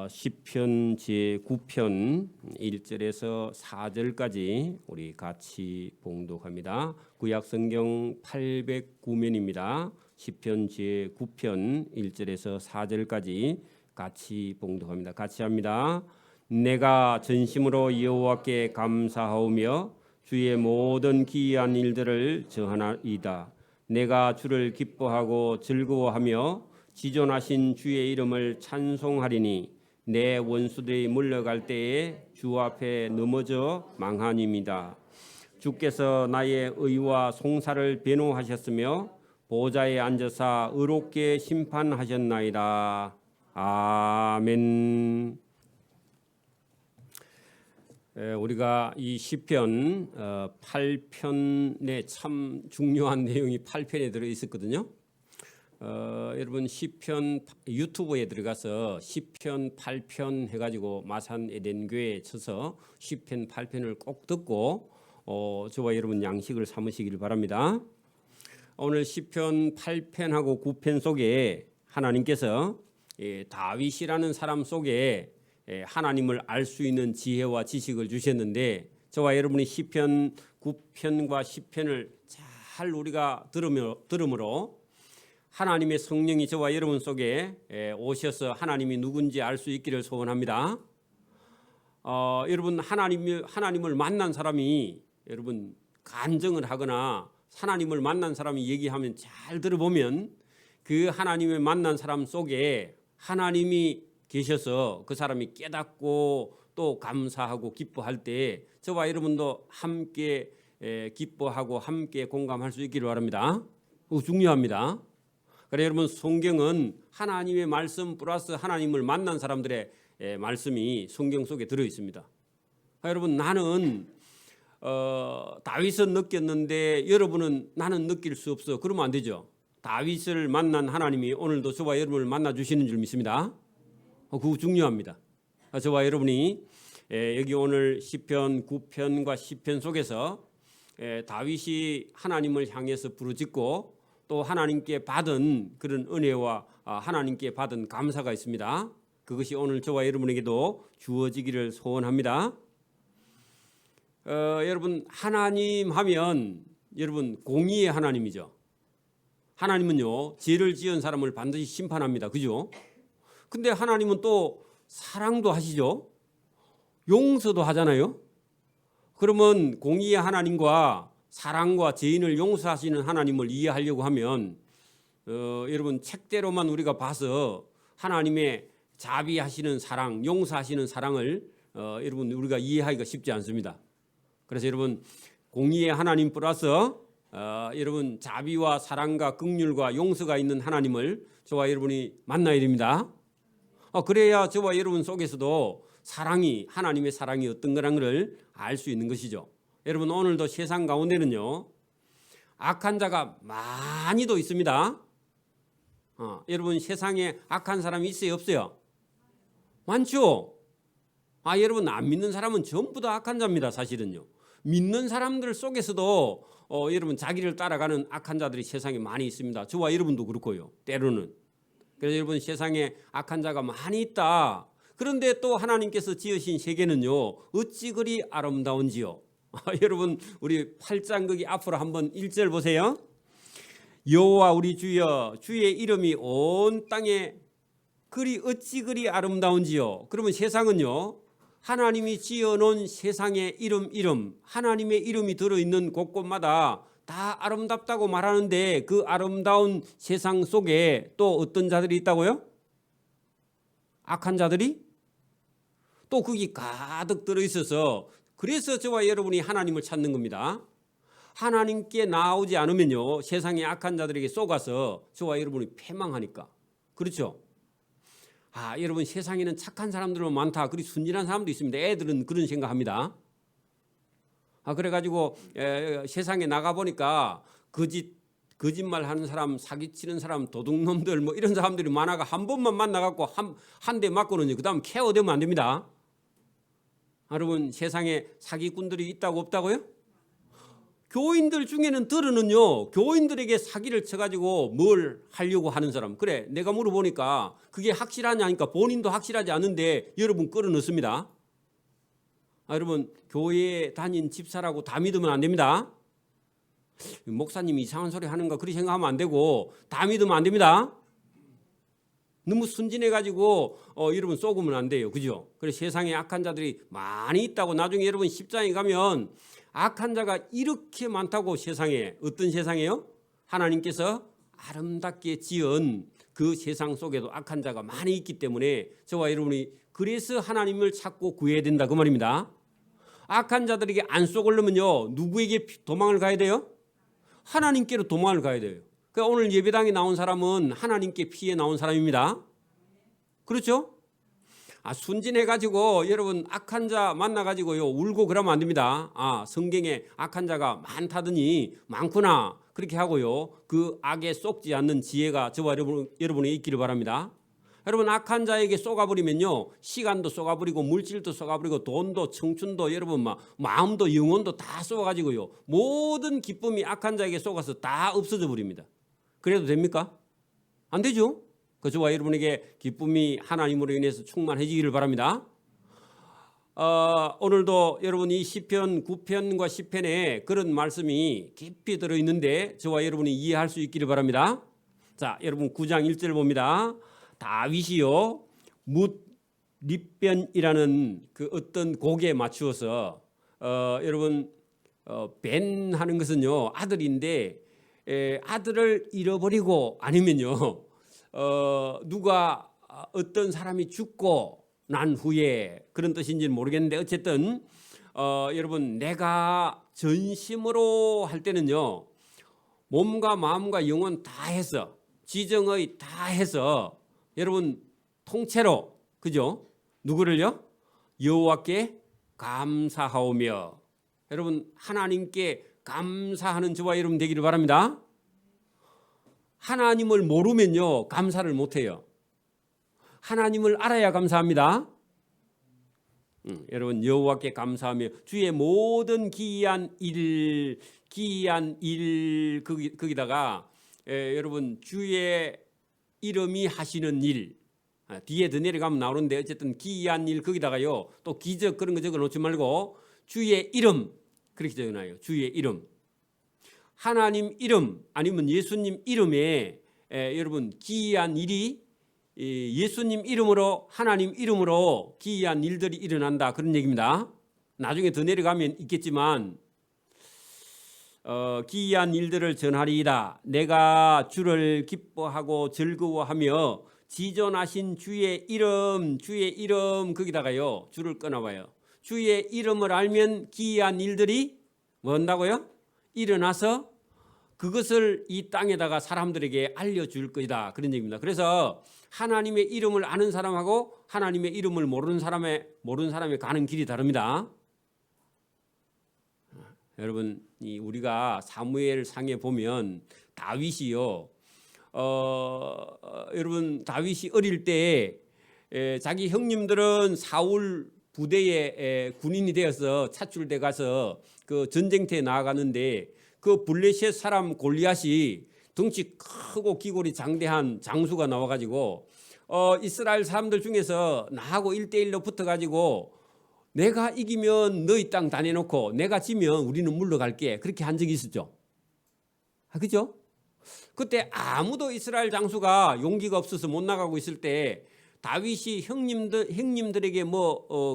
시편 제9편 1절에서 4절까지 우리 같이 봉독합니다. 구약성경 809면입니다. 시편 제9편 1절에서 4절까지 같이 봉독합니다. 같이 합니다. 내가 전심으로 여호와께 감사하오며 주의 모든 기이한 일들을 전하나이다. 내가 주를 기뻐하고 즐거워하며 지존하신 주의 이름을 찬송하리니 내 원수들이 물러갈 때에 주 앞에 넘어져 망하니이다. 주께서 나의 의와 송사를 변호하셨으며 보좌에 앉으사 의롭게 심판하셨나이다. 아멘. 우리가 이 시편 8편에 참 중요한 내용이 8편에 들어 있었거든요. 여러분 시편 유튜브에 들어가서 시편 8편 해가지고 마산 에덴교회에 쳐서 시편 8편을 꼭 듣고 저와 여러분 양식을 삼으시길 바랍니다. 오늘 시편 8편하고 9편 속에 하나님께서 다윗이라는 사람 속에 하나님을 알 수 있는 지혜와 지식을 주셨는데 저와 여러분이 시편 9편과 10편을 잘 우리가 들음으로 하나님의 성령이 저와 여러분 속에 오셔서 하나님이 누군지 알 수 있기를 소원합니다. 여러분 하나님을 만난 사람이 여러분 간증을 하거나 하나님을 만난 사람이 얘기하면 잘 들어보면 그 하나님을 만난 사람 속에 하나님이 계셔서 그 사람이 깨닫고 또 감사하고 기뻐할 때 저와 여러분도 함께 기뻐하고 함께 공감할 수 있기를 바랍니다. 그거 중요합니다. 그래 여러분 성경은 하나님의 말씀 플러스 하나님을 만난 사람들의 말씀이 성경 속에 들어 있습니다. 여러분 나는 다윗은 느꼈는데 여러분은 나는 느낄 수 없어. 그러면 안 되죠. 다윗을 만난 하나님이 오늘도 저와 여러분을 만나 주시는 줄 믿습니다. 그거 중요합니다. 저와 여러분이 여기 오늘 시편 9편과 10편 속에서 다윗이 하나님을 향해서 부르짖고 또 하나님께 받은 그런 은혜와 하나님께 받은 감사가 있습니다. 그것이 오늘 저와 여러분에게도 주어지기를 소원합니다. 여러분 하나님 하면 여러분 공의의 하나님이죠. 하나님은요 죄를 지은 사람을 반드시 심판합니다. 그죠? 근데 하나님은 또 사랑도 하시죠. 용서도 하잖아요. 그러면 공의의 하나님과 사랑과 죄인을 용서하시는 하나님을 이해하려고 하면 여러분 책대로만 우리가 봐서 하나님의 자비하시는 사랑, 용서하시는 사랑을 여러분 우리가 이해하기가 쉽지 않습니다. 그래서 여러분 공의의 하나님 플러스 여러분 자비와 사랑과 긍휼과 용서가 있는 하나님을 저와 여러분이 만나야 됩니다. 그래야 저와 여러분 속에서도 사랑이 하나님의 사랑이 어떤 거라는 걸 알 수 있는 것이죠. 여러분 오늘도 세상 가운데는요 악한 자가 많이도 있습니다. 여러분 세상에 악한 사람이 있어요 없어요? 많죠. 여러분 안 믿는 사람은 전부 다 악한 자입니다. 사실은요 믿는 사람들 속에서도 여러분 자기를 따라가는 악한 자들이 세상에 많이 있습니다. 저와 여러분도 그렇고요 때로는. 그래서 여러분 세상에 악한 자가 많이 있다. 그런데 또 하나님께서 지으신 세계는요 어찌 그리 아름다운지요. 여러분 우리 8장 거기 앞으로 한번 1절 보세요. 여호와 우리 주여 주의 이름이 온 땅에 어찌 그리 아름다운지요. 그러면 세상은요 하나님이 지어놓은 세상의 이름 하나님의 이름이 들어있는 곳곳마다 다 아름답다고 말하는데 그 아름다운 세상 속에 또 어떤 자들이 있다고요? 악한 자들이 또 거기 가득 들어있어서 그래서 저와 여러분이 하나님을 찾는 겁니다. 하나님께 나오지 않으면요 세상의 악한 자들에게 쏘가서 저와 여러분이 패망하니까. 그렇죠? 여러분 세상에는 착한 사람들은 많다. 그리고 순진한 사람도 있습니다. 애들은 그런 생각합니다. 그래가지고 세상에 나가보니까 거짓말 하는 사람, 사기치는 사람, 도둑놈들 뭐 이런 사람들이 많아가 한 번만 만나갖고 한 대 맞고는 그 다음 케어되면 안 됩니다. 여러분 세상에 사기꾼들이 있다고 없다고요? 교인들 중에는 들으는요, 교인들에게 사기를 쳐가지고 뭘 하려고 하는 사람. 그래, 내가 물어보니까 그게 확실하냐 하니까 본인도 확실하지 않은데 여러분 끌어넣습니다. 여러분, 교회에 다닌 집사라고 다 믿으면 안 됩니다. 목사님이 이상한 소리 하는가 그렇게 생각하면 안 되고 다 믿으면 안 됩니다. 너무 순진해가지고 여러분 속으면 안 돼요. 그죠? 그래서 세상에 악한 자들이 많이 있다고 나중에 여러분 10장에 가면 악한 자가 이렇게 많다고 세상에. 어떤 세상에요? 하나님께서 아름답게 지은 그 세상 속에도 악한 자가 많이 있기 때문에 저와 여러분이 그래서 하나님을 찾고 구해야 된다 그 말입니다. 악한 자들에게 안 쏘으려면요 누구에게 도망을 가야 돼요? 하나님께로 도망을 가야 돼요. 그러니까 오늘 예배당에 나온 사람은 하나님께 피해 나온 사람입니다. 그렇죠? 순진해가지고 여러분 악한 자 만나가지고요 울고 그러면 안 됩니다. 성경에 악한 자가 많다더니 많구나 그렇게 하고요 그 악에 속지 않는 지혜가 저와 여러분에 있기를 바랍니다. 여러분 악한 자에게 쏘가버리면요 시간도 쏘가버리고 물질도 쏘가버리고 돈도 청춘도 여러분 마음도 영혼도 다 쏘가지고요 모든 기쁨이 악한 자에게 쏘가서 다 없어져 버립니다. 그래도 됩니까? 안 되죠. 저와 여러분에게 기쁨이 하나님으로 인해서 충만해지기를 바랍니다. 오늘도 여러분이 시편 9편과 10편에 그런 말씀이 깊이 들어있는데 저와 여러분이 이해할 수 있기를 바랍니다. 자, 여러분 9장 1절 봅니다. 다윗이요 뭇립변이라는 그 어떤 곡에 맞추어서 여러분 벤 하는 것은요 아들인데 아들을 잃어버리고 아니면요 누가 어떤 사람이 죽고 난 후에 그런 뜻인지는 모르겠는데 어쨌든 여러분 내가 전심으로 할 때는요 몸과 마음과 영혼 다 해서 지정의 다 해서 여러분 통째로 그죠? 누구를요? 여호와께 감사하오며 여러분 하나님께 감사하는 저와 여러분 되기를 바랍니다. 하나님을 모르면요 감사를 못해요. 하나님을 알아야 감사합니다. 여러분 여호와께 감사하며 주의 모든 기이한 일 거기다가 여러분 주의 이름이 하시는 일 뒤에 더 내려가면 나오는데 어쨌든 기이한 일 거기다가요 또 기적 그런 거 적어 놓지 말고 주의 이름 그렇게 적어놔요. 주의 이름 하나님 이름 아니면 예수님 이름에 여러분 기이한 일이 예수님 이름으로 하나님 이름으로 기이한 일들이 일어난다 그런 얘기입니다. 나중에 더 내려가면 있겠지만 기이한 일들을 전하리이다. 내가 주를 기뻐하고 즐거워하며 지존하신 주의 이름 거기다가요 주를 꺼내봐요. 주의 이름을 알면 기이한 일들이 뭔다고요? 일어나서 그것을 이 땅에다가 사람들에게 알려줄 것이다 그런 얘기입니다. 그래서 하나님의 이름을 아는 사람하고 하나님의 이름을 모르는 사람의 가는 길이 다릅니다. 여러분 우리가 사무엘상에 보면 다윗이요 여러분 다윗이 어릴 때 자기 형님들은 사울 부대에 군인이 되어서 차출돼 가서 그 전쟁터에 나아가는데 그 블레셋 사람 골리앗이 덩치 크고 기골이 장대한 장수가 나와가지고 이스라엘 사람들 중에서 나하고 1대1로 붙어가지고 내가 이기면 너희 땅 다 내놓고 내가 지면 우리는 물러갈게 그렇게 한 적이 있었죠. 그죠? 그때 아무도 이스라엘 장수가 용기가 없어서 못 나가고 있을 때 다윗이 형님들에게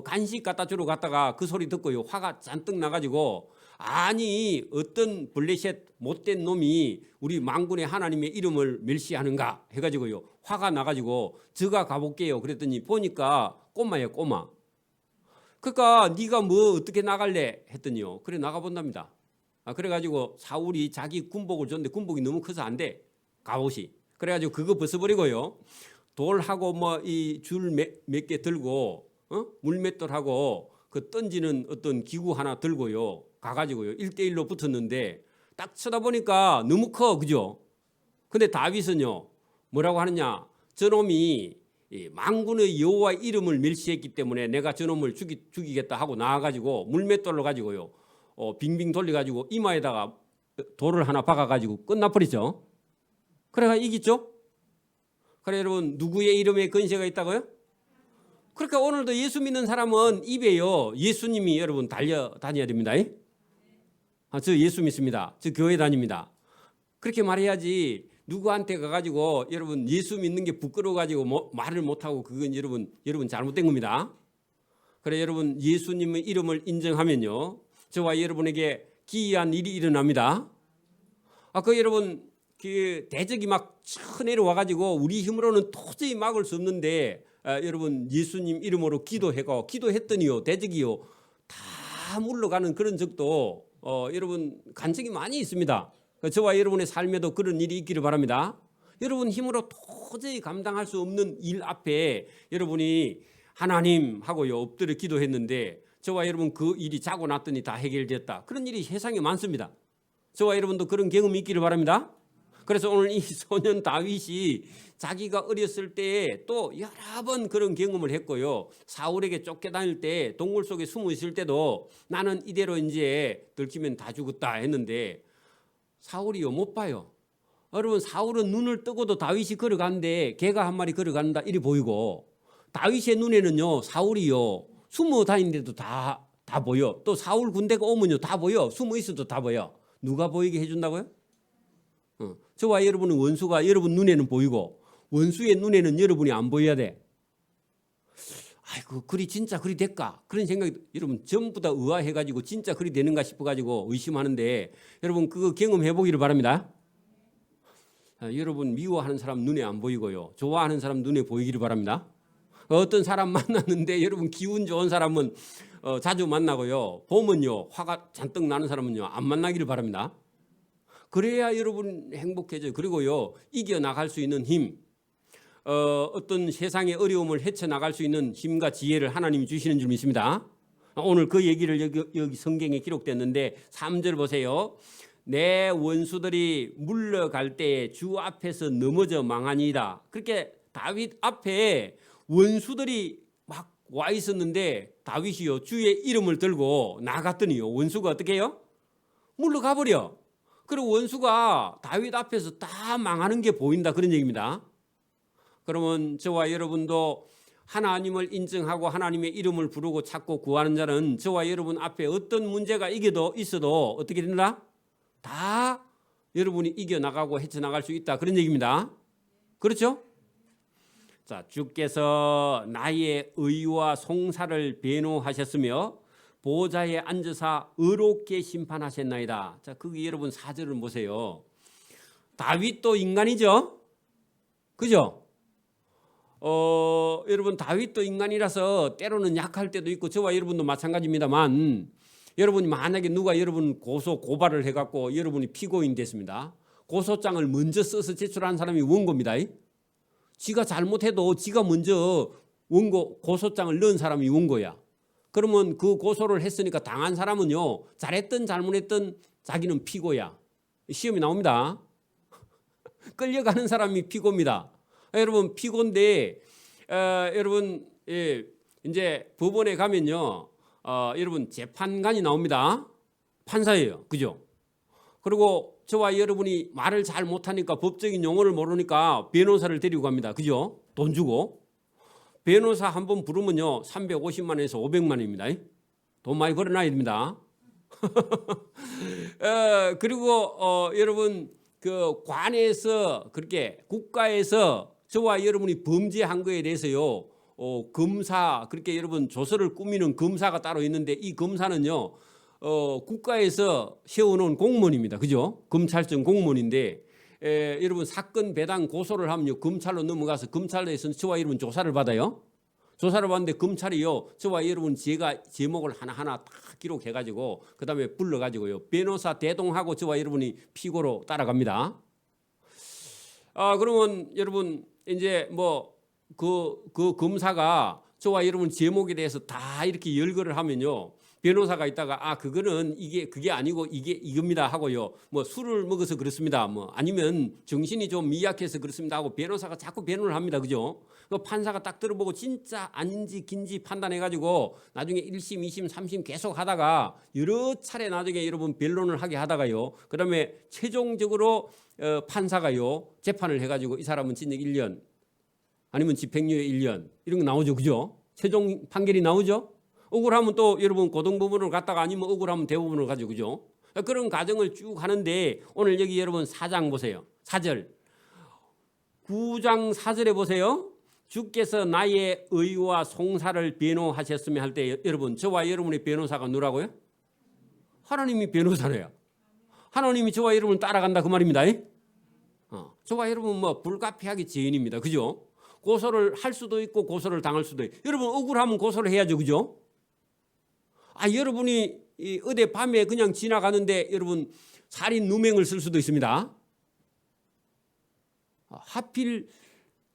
간식 갖다 주러 갔다가 그 소리 듣고요 화가 잔뜩 나가지고 아니 어떤 블레셋 못된 놈이 우리 만군의 하나님의 이름을 멸시하는가 해가지고요 화가 나가지고 저가 가볼게요 그랬더니 보니까 꼬마예요 꼬마. 그러니까 네가 어떻게 나갈래 했더니요 그래 나가본답니다. 그래가지고 사울이 자기 군복을 줬는데 군복이 너무 커서 안 돼 갑옷이. 그래가지고 그거 벗어버리고요 돌하고 이 줄 몇 개 들고 물맷돌하고 그 던지는 어떤 기구 하나 들고요 가가지고요 1대1로 붙었는데 딱 쳐다보니까 너무 커 그죠? 근데 다윗은요 뭐라고 하느냐 저놈이 만군의 여호와의 이름을 멸시했기 때문에 내가 저놈을 죽이겠다 하고 나와가지고 물맷돌로 가지고요 빙빙 돌려가지고 이마에다가 돌을 하나 박아가지고 끝나버리죠. 그래가 이기죠. 그래 여러분 누구의 이름에 건세가 있다고요? 그러니까 오늘도 예수 믿는 사람은 입에요 예수님이 여러분 달려다녀야 됩니다. 저 예수 믿습니다. 저 교회 다닙니다. 그렇게 말해야지 누구한테 가가지고 여러분 예수 믿는 게 부끄러워가지고 말을 못하고 그건 여러분 잘못된 겁니다. 그래 여러분 예수님의 이름을 인정하면요 저와 여러분에게 기이한 일이 일어납니다. 그 여러분 그 대적이 막 쳐내려와가지고 우리 힘으로는 도저히 막을 수 없는데 여러분 예수님 이름으로 기도했더니요 대적이요 다 물러가는 그런 적도 여러분 간증이 많이 있습니다. 저와 여러분의 삶에도 그런 일이 있기를 바랍니다. 여러분 힘으로 도저히 감당할 수 없는 일 앞에 여러분이 하나님 하고요 엎드려 기도했는데 저와 여러분 그 일이 자고 났더니 다 해결됐다. 그런 일이 세상에 많습니다. 저와 여러분도 그런 경험이 있기를 바랍니다. 그래서 오늘 이 소년 다윗이 자기가 어렸을 때에 또 여러 번 그런 경험을 했고요. 사울에게 쫓겨다닐 때 동굴 속에 숨어 있을 때도 나는 이대로 이제 들키면 다 죽었다 했는데 사울이요 못 봐요. 여러분 사울은 눈을 뜨고도 다윗이 걸어가는데 개가 한 마리 걸어간다 이리 보이고 다윗의 눈에는요 사울이요 숨어 다니는데도 다 보여. 또 사울 군대가 오면요 다 보여. 숨어 있어도 다 보여. 누가 보이게 해준다고요? 저와 여러분은 원수가 여러분 눈에는 보이고 원수의 눈에는 여러분이 안 보여야 돼. 아이고 그리 진짜 그리 될까? 그런 생각이 여러분 전부 다 의아해가지고 진짜 그리 되는가 싶어가지고 의심하는데 여러분 그거 경험해 보기를 바랍니다. 여러분 미워하는 사람 눈에 안 보이고요. 좋아하는 사람 눈에 보이기를 바랍니다. 어떤 사람 만났는데 여러분 기운 좋은 사람은 자주 만나고요. 보면요 화가 잔뜩 나는 사람은요 안 만나기를 바랍니다. 그래야 여러분 행복해져요. 그리고요 이겨나갈 수 있는 힘 어떤 세상의 어려움을 헤쳐나갈 수 있는 힘과 지혜를 하나님이 주시는 줄 믿습니다. 오늘 그 얘기를 여기 성경에 기록됐는데 3절 보세요. 내 원수들이 물러갈 때에 주 앞에서 넘어져 망하니이다. 그렇게 다윗 앞에 원수들이 막 와 있었는데 다윗이요 주의 이름을 들고 나갔더니요 원수가 어떻게 해요? 물러가 버려. 그리고 원수가 다윗 앞에서 다 망하는 게 보인다 그런 얘기입니다. 그러면 저와 여러분도 하나님을 인정하고 하나님의 이름을 부르고 찾고 구하는 자는 저와 여러분 앞에 어떤 문제가 있어도 어떻게 된다? 다 여러분이 이겨나가고 헤쳐나갈 수 있다 그런 얘기입니다. 그렇죠? 자, 주께서 나의 의와 송사를 변호하셨으며 보좌에 앉으사 의롭게 심판하셨나이다. 자, 거기 여러분 4절을 보세요. 다윗도 인간이죠? 그죠? 여러분 다윗도 인간이라서 때로는 약할 때도 있고 저와 여러분도 마찬가지입니다만 여러분이 만약에 누가 여러분 고발을 해갖고 여러분이 피고인 됐습니다. 고소장을 먼저 써서 제출한 사람이 원고입니다. 지가 잘못해도 지가 먼저 고소장을 넣은 사람이 원고야. 그러면 그 고소를 했으니까 당한 사람은요 잘했든 잘못했든 자기는 피고야. 시험이 나옵니다. 끌려가는 사람이 피고입니다. 여러분 피고인데 여러분 이제 법원에 가면요 여러분 재판관이 나옵니다. 판사예요. 그죠? 그리고 저와 여러분이 말을 잘 못하니까 법적인 용어를 모르니까 변호사를 데리고 갑니다. 그죠? 돈 주고 변호사 한 번 부르면요 350만 원에서 500만 원입니다. 돈 많이 벌어놔야 됩니다. 그리고 여러분 그 관에서 그렇게 국가에서 저와 여러분이 범죄한 거에 대해서요 검사 그렇게 여러분 조서를 꾸미는 검사가 따로 있는데 이 검사는요 국가에서 세워놓은 공무원입니다. 그죠? 검찰청 공무원인데 여러분 사건 배당 고소를 하면요 검찰로 넘어가서 검찰에서 저와 여러분 조사를 받아요. 조사를 받는데 검찰이요 저와 여러분 제목을 하나하나 다 기록해가지고 그 다음에 불러가지고요 변호사 대동하고 저와 여러분이 피고로 따라갑니다. 그러면 여러분 이제 뭐 그 검사가 저와 여러분 제목에 대해서 다 이렇게 열거를 하면요 변호사가 있다가 그거는 그게 아니고 이게 이겁니다 하고요. 뭐 술을 먹어서 그렇습니다. 뭐 아니면 정신이 좀 미약해서 그렇습니다 하고 변호사가 자꾸 변론을 합니다. 그죠? 그 판사가 딱 들어보고 진짜 아닌지 긴지 판단해 가지고 나중에 1심, 2심, 3심 계속 하다가 여러 차례 나중에 여러분 변론을 하게 하다가요. 그다음에 최종적으로 판사가요. 재판을 해 가지고 이 사람은 징역 1년 아니면 집행유예 1년 이런 거 나오죠. 그죠? 최종 판결이 나오죠. 억울하면 또 여러분 고등법원을 갔다가 아니면 억울하면 대법원을 가죠. 그죠? 그런 과정을 쭉 하는데 오늘 여기 여러분 4장 보세요. 4절. 9장 4절에 보세요. 주께서 나의 의와 송사를 변호하셨으며 할 때 여러분 저와 여러분의 변호사가 누구라고요? 하나님이 변호사래요. 하나님이 저와 여러분을 따라간다 그 말입니다. 저와 여러분 뭐 불가피하게 죄인입니다. 그죠? 고소를 할 수도 있고 고소를 당할 수도 있고 여러분 억울하면 고소를 해야죠. 그죠? 여러분이 어디 밤에 그냥 지나가는데 여러분 살인 누명을 쓸 수도 있습니다. 하필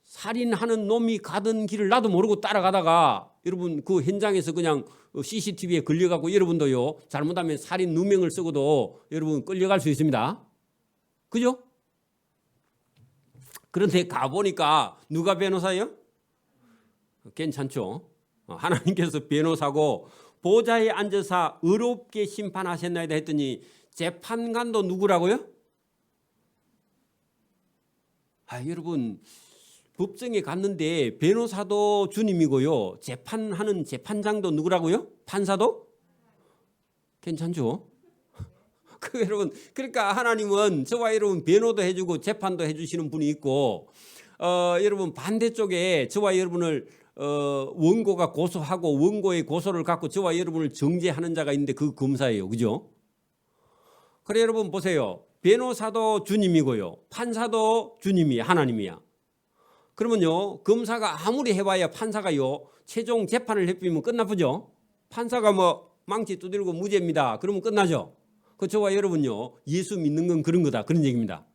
살인하는 놈이 가던 길을 나도 모르고 따라가다가 여러분 그 현장에서 그냥 CCTV에 걸려가고 여러분도요 잘못하면 살인 누명을 쓰고도 여러분 끌려갈 수 있습니다. 그죠? 그런데 가보니까 누가 변호사예요? 괜찮죠? 하나님께서 변호사고 보좌에 앉아서 의롭게 심판하셨나이다 했더니 재판관도 누구라고요? 여러분 법정에 갔는데 변호사도 주님이고요. 재판하는 재판장도 누구라고요? 판사도? 괜찮죠? 여러분 그러니까 하나님은 저와 여러분 변호도 해주고 재판도 해주시는 분이 있고 여러분 반대쪽에 저와 여러분을 원고가 고소하고 원고의 고소를 갖고 저와 여러분을 정죄하는 자가 있는데 그 검사예요. 그죠? 그래 여러분 보세요. 변호사도 주님이고요. 판사도 주님이야. 하나님이야. 그러면요 검사가 아무리 해봐야 판사가요 최종 재판을 해피면 끝나쁘죠. 판사가 뭐 망치 두들고 무죄입니다. 그러면 끝나죠. 저와 여러분요 예수 믿는 건 그런 거다 그런 얘기입니다.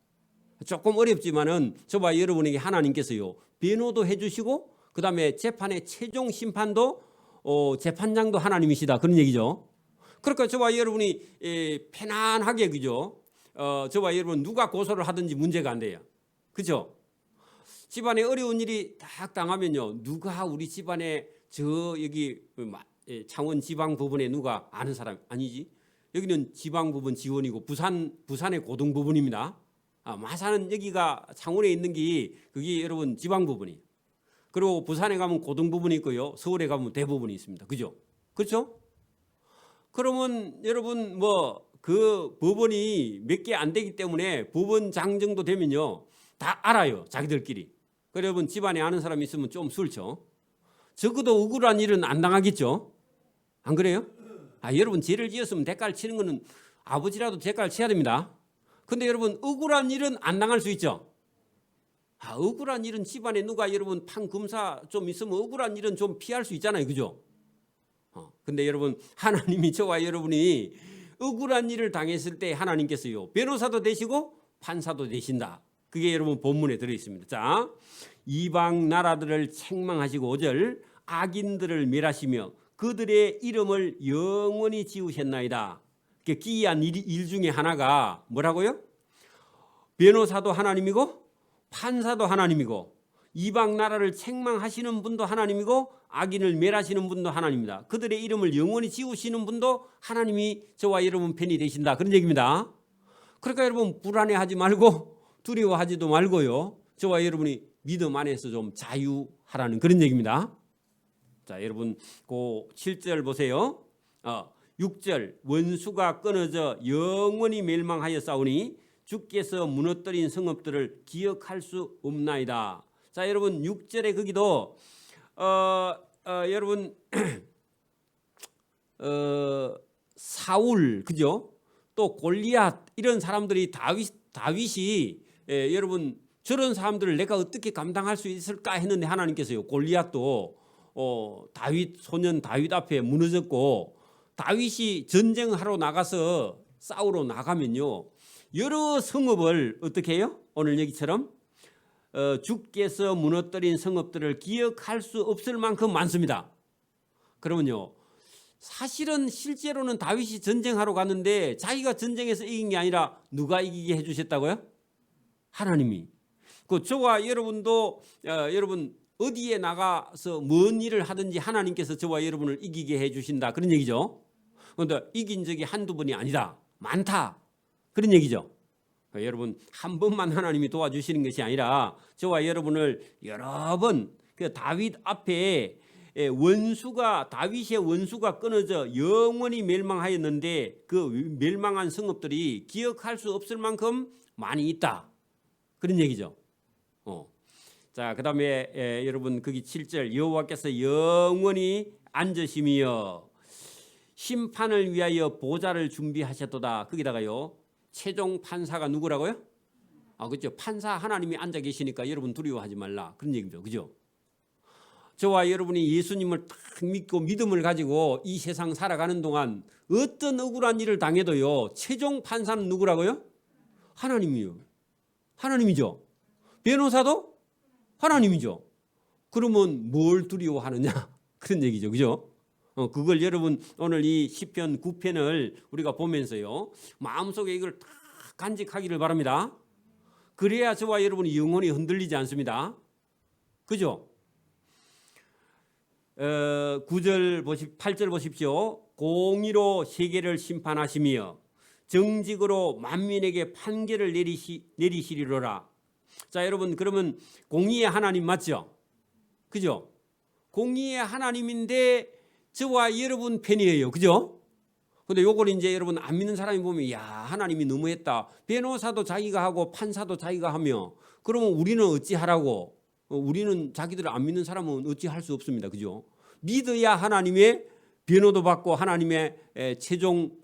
조금 어렵지만은 저와 여러분에게 하나님께서요 변호도 해주시고 그 다음에 재판의 최종 심판도 재판장도 하나님이시다 그런 얘기죠. 그러니까 저와 여러분이 편안하게 그죠? 저와 여러분 누가 고소를 하든지 문제가 안 돼요. 그죠? 집안에 어려운 일이 딱 당하면요 누가 우리 집안에 여기 창원 지방법원에 누가 아는 사람 아니지? 여기는 지방법원 지원이고 부산의 고등법원입니다. 마산은 여기가 창원에 있는 게 그게 여러분 지방법원이. 그리고 부산에 가면 고등법원이 있고요. 서울에 가면 대법원이 있습니다. 그죠? 그렇죠? 그러면 여러분 뭐 그 법원이 몇 개 안 되기 때문에 법원장 정도 되면요 다 알아요. 자기들끼리. 여러분 집안에 아는 사람이 있으면 좀 싫죠. 적어도 억울한 일은 안 당하겠죠. 안 그래요? 여러분 죄를 지었으면 대가를 치는 거는 아버지라도 대가를 쳐야 됩니다. 근데 여러분 억울한 일은 안 당할 수 있죠. 억울한 일은 집안에 누가 여러분 판검사 좀 있으면 억울한 일은 좀 피할 수 있잖아요. 그죠? 근데 여러분 하나님이 저와 여러분이 억울한 일을 당했을 때 하나님께서요 변호사도 되시고 판사도 되신다. 그게 여러분 본문에 들어있습니다. 자, 이방 나라들을 책망하시고 5절 악인들을 멸하시며 그들의 이름을 영원히 지우셨나이다. 기이한 일 중에 하나가 뭐라고요? 변호사도 하나님이고 판사도 하나님이고 이방 나라를 책망하시는 분도 하나님이고 악인을 멸하시는 분도 하나님입니다. 그들의 이름을 영원히 지우시는 분도 하나님이 저와 여러분 편이 되신다. 그런 얘기입니다. 그러니까 여러분 불안해하지 말고 두려워하지도 말고요. 저와 여러분이 믿음 안에서 좀 자유하라는 그런 얘기입니다. 자, 여러분 그 7절 보세요. 6절 원수가 끊어져 영원히 멸망하여 싸우니 주께서 무너뜨린 성읍들을 기억할 수 없나이다. 자, 여러분 6절에 거기도 여러분 사울 그죠? 또 골리앗 이런 사람들이 다윗이 여러분 저런 사람들을 내가 어떻게 감당할 수 있을까 했는데 하나님께서요 골리앗도 다윗 소년 다윗 앞에 무너졌고 다윗이 전쟁하러 나가서 싸우러 나가면요 여러 성읍을 어떻게 해요? 오늘 얘기처럼 주께서 무너뜨린 성읍들을 기억할 수 없을 만큼 많습니다. 그러면요 사실은 실제로는 다윗이 전쟁하러 갔는데 자기가 전쟁에서 이긴 게 아니라 누가 이기게 해주셨다고요? 하나님이. 그 저와 여러분도 여러분 어디에 나가서 뭔 일을 하든지 하나님께서 저와 여러분을 이기게 해주신다 그런 얘기죠. 그런데 이긴 적이 한두 번이 아니다. 많다. 그런 얘기죠. 여러분 한 번만 하나님이 도와주시는 것이 아니라 저와 여러분을 여러 번 그 다윗 앞에 다윗의 원수가 끊어져 영원히 멸망하였는데 그 멸망한 성읍들이 기억할 수 없을 만큼 많이 있다. 그런 얘기죠. 자, 그다음에 여러분 거기 7절 여호와께서 영원히 앉으시며 심판을 위하여 보좌를 준비하셨도다. 거기다가요 최종 판사가 누구라고요? 그렇죠. 판사 하나님이 앉아 계시니까 여러분 두려워하지 말라. 그런 얘기죠. 그죠? 저와 여러분이 예수님을 딱 믿고 믿음을 가지고 이 세상 살아가는 동안 어떤 억울한 일을 당해도요 최종 판사는 누구라고요? 하나님이요. 하나님이죠. 변호사도 하나님이죠. 그러면 뭘 두려워하느냐? 그런 얘기죠. 그죠? 그걸 여러분 오늘 이 시편 9편을 우리가 보면서요 마음속에 이걸 다 간직하기를 바랍니다. 그래야 저와 여러분이 영혼이 흔들리지 않습니다. 그죠? 9절 8절 보십시오. 공의로 세계를 심판하시며 정직으로 만민에게 판결을 내리시리로라. 자, 여러분 그러면 공의의 하나님 맞죠? 그죠? 공의의 하나님인데 저와 여러분 편이에요. 그죠? 근데 요걸 이제 여러분 안 믿는 사람이 보면 야, 하나님이 너무했다. 변호사도 자기가 하고 판사도 자기가 하며 그러면 우리는 어찌 하라고? 우리는 자기들을 안 믿는 사람은 어찌 할 수 없습니다. 그죠? 믿어야 하나님의 변호도 받고 하나님의 최종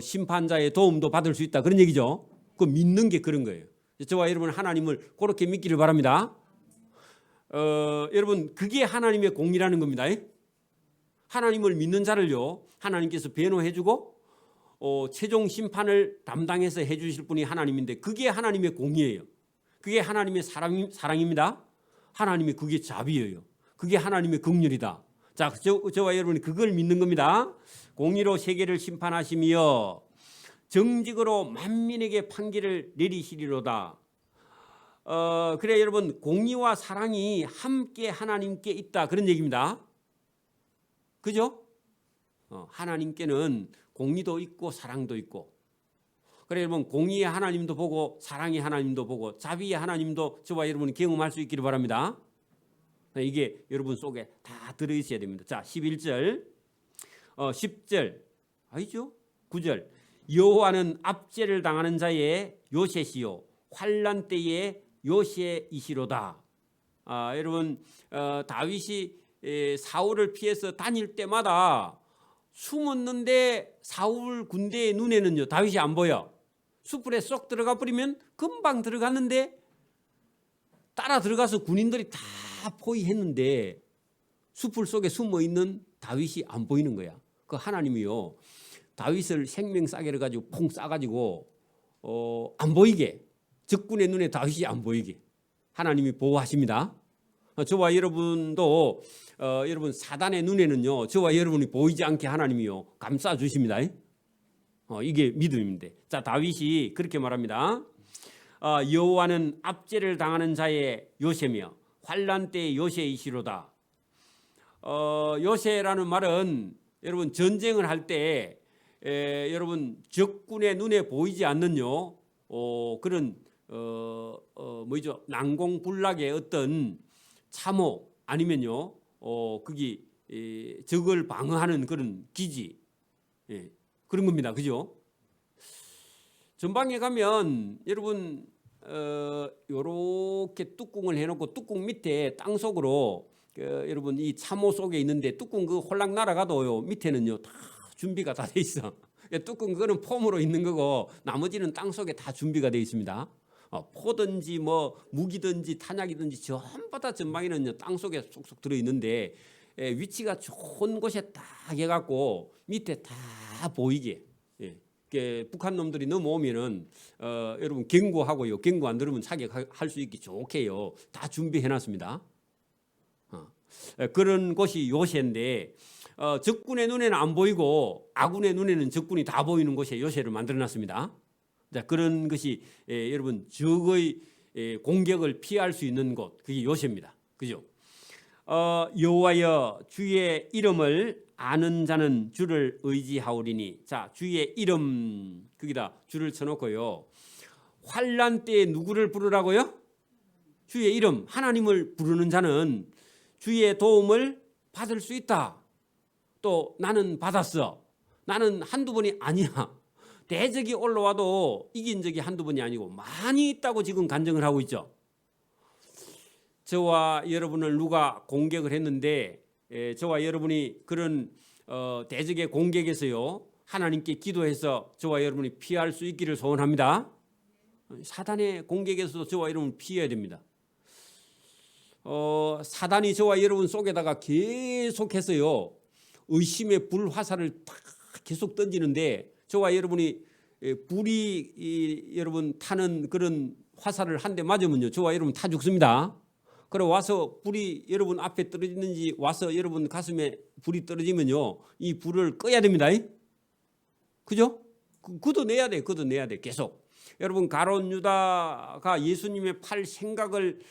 심판자의 도움도 받을 수 있다. 그런 얘기죠. 그 믿는 게 그런 거예요. 저와 여러분 하나님을 그렇게 믿기를 바랍니다. 여러분 그게 하나님의 공의라는 겁니다. 하나님을 믿는 자를요 하나님께서 변호해주고 최종 심판을 담당해서 해주실 분이 하나님인데 그게 하나님의 공의예요. 그게 하나님의 사랑입니다. 하나님의 그게 자비예요. 그게 하나님의 긍휼이다. 자, 저와 여러분이 그걸 믿는 겁니다. 공의로 세계를 심판하시며 정직으로 만민에게 판결을 내리시리로다. 그래 여러분 공의와 사랑이 함께 하나님께 있다 그런 얘기입니다. 그죠? 하나님께는 공의도 있고 사랑도 있고 그래 여러분 공의의 하나님도 보고 사랑의 하나님도 보고 자비의 하나님도 저와 여러분이 경험할 수 있기를 바랍니다. 이게 여러분 속에 다 들어있어야 됩니다. 자 11절 10절 아니죠? 9절 여호와는 압제를 당하는 자의 요새시요 환난 때의 요새이시로다. 여러분 다윗이 사울을 피해서 다닐 때마다 숨었는데 사울 군대의 눈에는요 다윗이 안 보여. 숲에 쏙 들어가 버리면 금방 들어갔는데 따라 들어가서 군인들이 다 포위했는데 숲을 속에 숨어 있는 다윗이 안 보이는 거야. 그 하나님이요 다윗을 생명싸개를 가지고 퐁 싸가지고 안 보이게 적군의 눈에 다윗이 안 보이게 하나님이 보호하십니다. 저와 여러분도 여러분 사단의 눈에는요 저와 여러분이 보이지 않게 하나님이요 감싸 주십니다. 이게 믿음인데 자 다윗이 그렇게 말합니다. 여호와는 압제를 당하는 자의 요새며 환난 때의 요새이시로다. 요새라는 말은 여러분 전쟁을 할 때 여러분 적군의 눈에 보이지 않는요 그런 뭐죠 난공불락의 어떤 참호 아니면요 거기 적을 방어하는 그런 기지 그런 겁니다. 그죠? 전방에 가면 여러분 요렇게 뚜껑을 해놓고 뚜껑 밑에 땅 속으로 여러분 이 참호 속에 있는데 뚜껑 그 홀랑 날아가도요 밑에는요 다 준비가 다 돼 있어. 뚜껑 그거는 폼으로 있는 거고 나머지는 땅 속에 다 준비가 돼 있습니다. 포든지 뭐 무기든지 탄약이든지 전부 다 전방에는 땅 속에 쏙쏙 들어 있는데 위치가 좋은 곳에 딱 해갖고 밑에 다 보이게. 북한 놈들이 넘어오면은 여러분 경고하고요. 경고 안 들으면 사격할 수 있게 좋게요. 다 준비해놨습니다. 그런 곳이 요새인데 적군의 눈에는 안 보이고 아군의 눈에는 적군이 다 보이는 곳에 요새를 만들어놨습니다. 자, 그런 것이 여러분 적의 공격을 피할 수 있는 곳, 그게 요새입니다. 그죠? 여호와여 주의 이름을 아는 자는 주를 의지하오리니. 자, 주의 이름 거기다 주를 쳐놓고요. 환난 때에 누구를 부르라고요? 주의 이름, 하나님을 부르는 자는 주의 도움을 받을 수 있다. 또 나는 받았어. 나는 한두 번이 아니야. 대적이 올라와도 이긴 적이 한두 번이 아니고 많이 있다고 지금 간증을 하고 있죠. 저와 여러분을 누가 공격을 했는데 저와 여러분이 그런 대적의 공격에서요 하나님께 기도해서 저와 여러분이 피할 수 있기를 소원합니다. 사단의 공격에서도 저와 여러분 피해야 됩니다. 사단이 저와 여러분 속에다가 계속해서요 의심의 불화살을 계속 던지는데 저와 여러분이 불이 여러분 타는 그런 화살을 한 대 맞으면요 저와 여러분 타 죽습니다. 그래 와서 불이 여러분 앞에 떨어지는지 와서 여러분 가슴에 불이 떨어지면요 이 불을 꺼야 됩니다. 그죠? 걷어내야 돼, 걷어내야 돼 계속. 여러분 가룟 유다가 예수님의 팔 생각을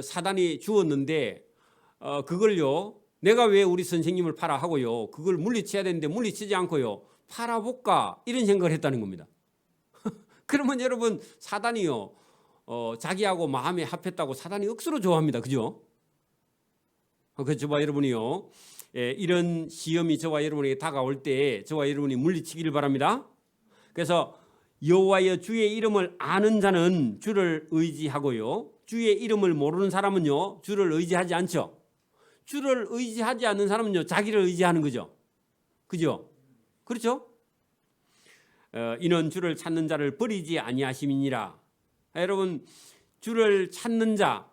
사단이 주었는데 그걸요 내가 왜 우리 선생님을 팔아 하고요 그걸 물리쳐야 되는데 물리치지 않고요 팔아볼까 이런 생각을 했다는 겁니다. 그러면 여러분 사단이요 자기하고 마음에 합했다고 사단이 억수로 좋아합니다. 그죠? 그래서 저와 여러분이요 이런 시험이 저와 여러분에게 다가올 때 저와 여러분이 물리치기를 바랍니다. 그래서 여호와여 주의 이름을 아는 자는 주를 의지하고요 주의 이름을 모르는 사람은요 주를 의지하지 않죠. 주를 의지하지 않는 사람은요 자기를 의지하는 거죠. 그죠? 그렇죠? 이는 주를 찾는 자를 버리지 아니하심이니라. 여러분 주를 찾는 자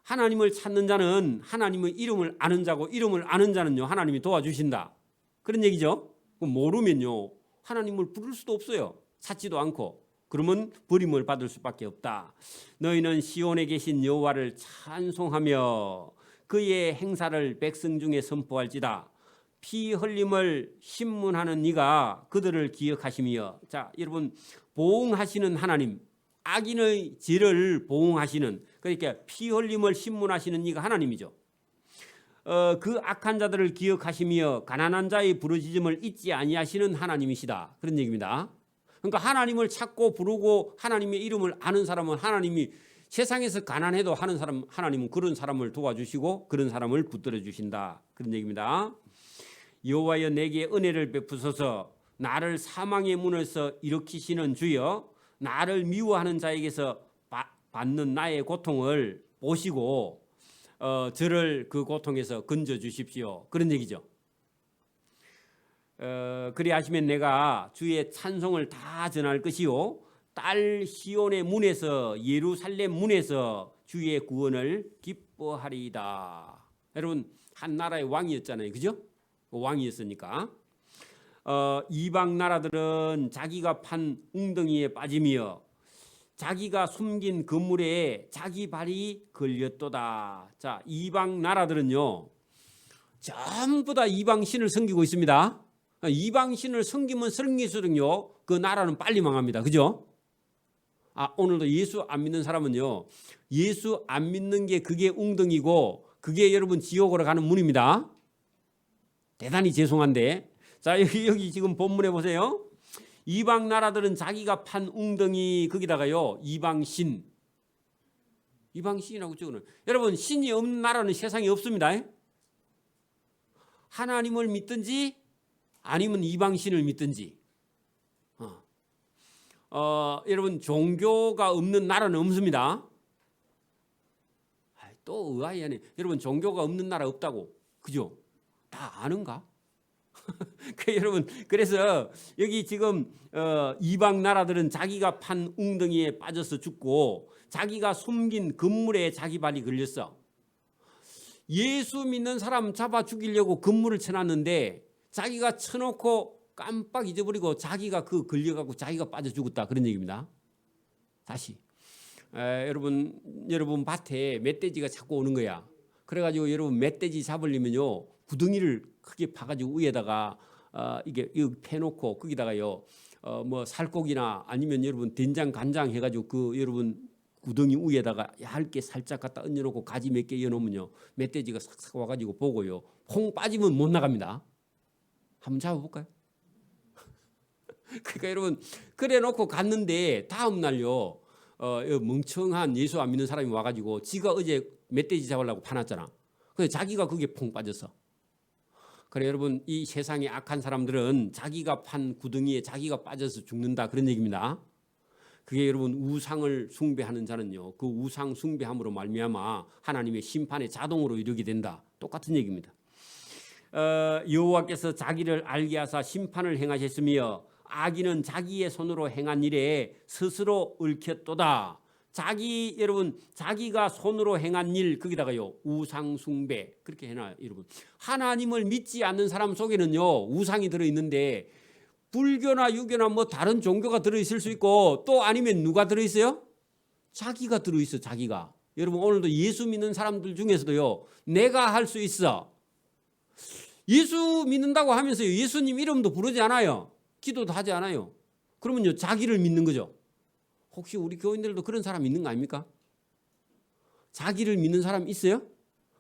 하나님을 찾는 자는 하나님의 이름을 아는 자고 이름을 아는 자는요 하나님이 도와주신다. 그런 얘기죠. 모르면요 하나님을 부를 수도 없어요. 찾지도 않고. 그러면 버림을 받을 수밖에 없다. 너희는 시온에 계신 여호와를 찬송하며 그의 행사를 백성 중에 선포할지다. 피 흘림을 신문하는 이가 그들을 기억하시며. 자, 여러분 보응하시는 하나님, 악인의 죄를 보응하시는 그러니까 피 흘림을 신문하시는 이가 하나님이죠. 그 악한 자들을 기억하시며 가난한 자의 부르짖음을 잊지 아니하시는 하나님이시다. 그런 얘기입니다. 그러니까 하나님을 찾고 부르고 하나님의 이름을 아는 사람은 하나님이 세상에서 가난해도 하는 사람 하나님은 그런 사람을 도와주시고 그런 사람을 붙들어 주신다. 그런 얘기입니다. 여호와여 내게 은혜를 베푸소서. 나를 사망의 문에서 일으키시는 주여 나를 미워하는 자에게서 받는 나의 고통을 보시고 저를 그 고통에서 건져 주십시오. 그런 얘기죠. 그리하시면 내가 주의 찬송을 다 전할 것이요 딸 시온의 문에서 예루살렘 문에서 주의 구원을 기뻐하리이다. 여러분 한 나라의 왕이었잖아요. 그죠? 왕이었으니까 이방 나라들은 자기가 판 웅덩이에 빠지며 자기가 숨긴 그물에 자기 발이 걸렸도다. 자, 이방 나라들은요 전부 다 이방 신을 섬기고 있습니다. 이방 신을 섬기면 섬길수록요 그 나라는 빨리 망합니다. 그죠? 오늘도 예수 안 믿는 사람은요 예수 안 믿는 게 그게 웅덩이고 그게 여러분 지옥으로 가는 문입니다. 대단히 죄송한데 자 여기 지금 본문에 보세요. 이방 나라들은 자기가 판 웅덩이 거기다가요 이방신이라고 적어놓은. 여러분 신이 없는 나라는 세상에 없습니다. 하나님을 믿든지 아니면 이방신을 믿든지 여러분 종교가 없는 나라는 없습니다. 또 의아해하네. 여러분 종교가 없는 나라 없다고. 그죠? 다 아는가? 여러분 그래서 여기 지금 이방 나라들은 자기가 판 웅덩이에 빠져서 죽고 자기가 숨긴 그물에 자기 발이 걸렸어. 예수 믿는 사람 잡아 죽이려고 그물을 쳐놨는데 자기가 쳐놓고 깜빡 잊어버리고 자기가 그 걸려가고 자기가 빠져 죽었다. 그런 얘기입니다. 다시 여러분 밭에 멧돼지가 자꾸 오는 거야. 그래가지고 여러분 멧돼지 잡으려면요 구덩이를 크게 파가지고 위에다가 이게 여기 패놓고 거기다가요 뭐 살코기나 아니면 여러분 된장 간장 해가지고 그 여러분 구덩이 위에다가 얇게 살짝 갖다 얹어놓고 가지 몇 개 이어놓으면요 멧돼지가 싹싹 와가지고 보고요 퐁 빠지면 못 나갑니다. 한번 잡아볼까요? 그러니까 여러분 그래 놓고 갔는데 다음 날요 멍청한 예수 안 믿는 사람이 와가지고 지가 어제 멧돼지 잡으려고 파놨잖아. 그래서 자기가 그게 퐁 빠졌어. 그래 여러분 이 세상에 악한 사람들은 자기가 판 구덩이에 자기가 빠져서 죽는다 그런 얘기입니다. 그게 여러분 우상을 숭배하는 자는요 그 우상 숭배함으로 말미암아 하나님의 심판에 자동으로 이르게 된다. 똑같은 얘기입니다. 여호와께서 자기를 알게 하사 심판을 행하셨으며 악인은 자기의 손으로 행한 일에 스스로 얽혔도다. 여러분 자기가 손으로 행한 일 거기다가요 우상 숭배 그렇게 해놔요. 여러분 하나님을 믿지 않는 사람 속에는요 우상이 들어 있는데 불교나 유교나 뭐 다른 종교가 들어 있을 수 있고 또 아니면 누가 들어 있어요? 자기가 들어 있어. 자기가. 여러분 오늘도 예수 믿는 사람들 중에서도요 내가 할 수 있어. 예수 믿는다고 하면서 예수님 이름도 부르지 않아요. 기도도 하지 않아요. 그러면요 자기를 믿는 거죠. 혹시 우리 교인들도 그런 사람 있는 거 아닙니까? 자기를 믿는 사람 있어요?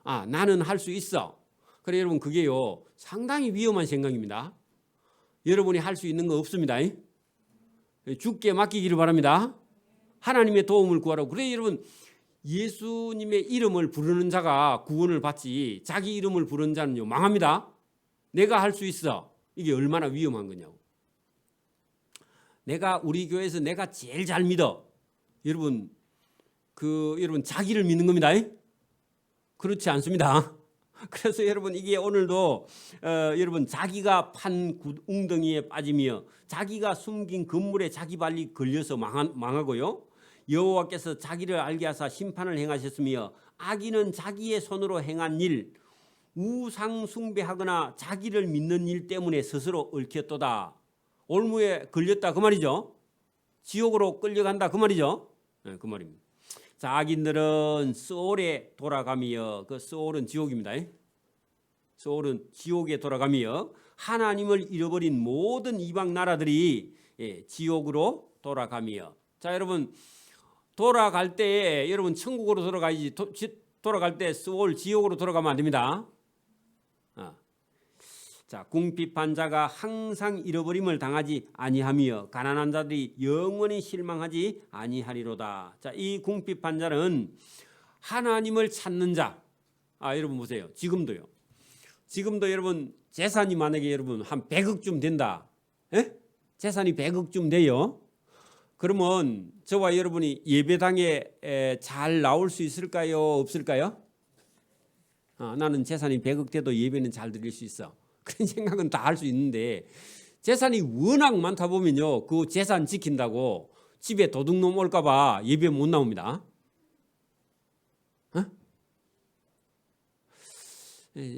나는 할 수 있어. 그래 여러분 그게요 상당히 위험한 생각입니다. 여러분이 할 수 있는 거 없습니다. 주께 맡기기를 바랍니다. 하나님의 도움을 구하라고. 그래 여러분 예수님의 이름을 부르는 자가 구원을 받지 자기 이름을 부르는 자는요 망합니다. 내가 할 수 있어. 이게 얼마나 위험한 거냐고. 내가 우리 교회에서 내가 제일 잘 믿어. 여러분 여러분 자기를 믿는 겁니다. 그렇지 않습니다. 그래서 여러분 이게 오늘도 여러분 자기가 판 웅덩이에 빠지며 자기가 숨긴 건물에 자기 발이 걸려서 망하고요. 여호와께서 자기를 알게 하사 심판을 행하셨으며 악인은 자기의 손으로 행한 일 우상 숭배하거나 자기를 믿는 일 때문에 스스로 얽혔도다. 올무에 걸렸다 그 말이죠. 지옥으로 끌려간다 그 말이죠. 그 말입니다. 자, 악인들은 소울에 돌아가며 그 소울은 지옥입니다. 소울은 지옥에 돌아가며 하나님을 잃어버린 모든 이방 나라들이 지옥으로 돌아가며 자 여러분 돌아갈 때 여러분 천국으로 돌아가야지 돌아갈 때 소울 지옥으로 돌아가면 안 됩니다. 자, 궁핍한 자가 항상 잃어버림을 당하지 아니하며 가난한 자들이 영원히 실망하지 아니하리로다. 자, 이 궁핍한 자는 하나님을 찾는 자. 여러분 보세요. 지금도 여러분 재산이 만약에 여러분 한 100억쯤 된다. 재산이 100억쯤 돼요. 그러면 저와 여러분이 예배당에 잘 나올 수 있을까요? 없을까요? 나는 재산이 100억 돼도 예배는 잘 드릴 수 있어. 그런 생각은 다 할 수 있는데 재산이 워낙 많다 보면요 그 재산 지킨다고 집에 도둑놈 올까 봐 예배 못 나옵니다.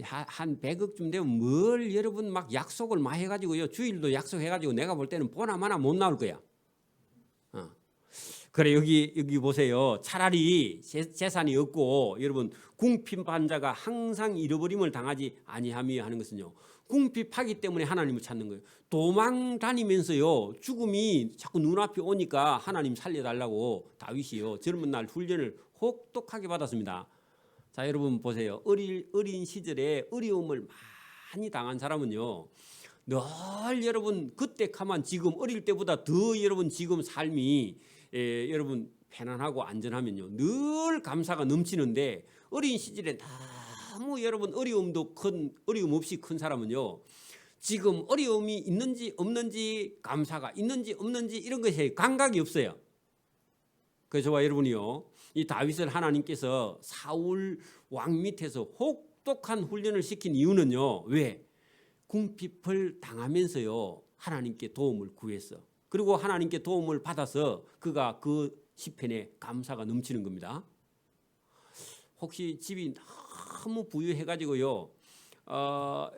한 100억쯤 되면 뭘 여러분 막 약속을 많이 해가지고요 주일도 약속해가지고 내가 볼 때는 보나마나 못 나올 거야. 그래 여기 보세요. 차라리 재산이 없고 여러분 궁핍한 자가 항상 잃어버림을 당하지 아니하며 하는 것은요 궁핍하기 때문에 하나님을 찾는 거예요. 도망 다니면서요 죽음이 자꾸 눈앞에 오니까 하나님 살려달라고 다윗이요 젊은 날 훈련을 혹독하게 받았습니다. 자 여러분 보세요. 어린 시절에 어려움을 많이 당한 사람은요 늘 여러분 그때 가만 지금 어릴 때보다 더 여러분 지금 삶이 여러분 편안하고 안전하면요 늘 감사가 넘치는데 어린 시절에 너무 여러분 어려움 없이 큰 사람은요 지금 어려움이 있는지 없는지 감사가 있는지 없는지 이런 것에 감각이 없어요. 그래서 저와 여러분이요 이 다윗을 하나님께서 사울 왕 밑에서 혹독한 훈련을 시킨 이유는요 왜? 궁핍을 당하면서요 하나님께 도움을 구했어. 그리고 하나님께 도움을 받아서 그가 그 시편에 감사가 넘치는 겁니다. 혹시 집이 너무 부유해가지고요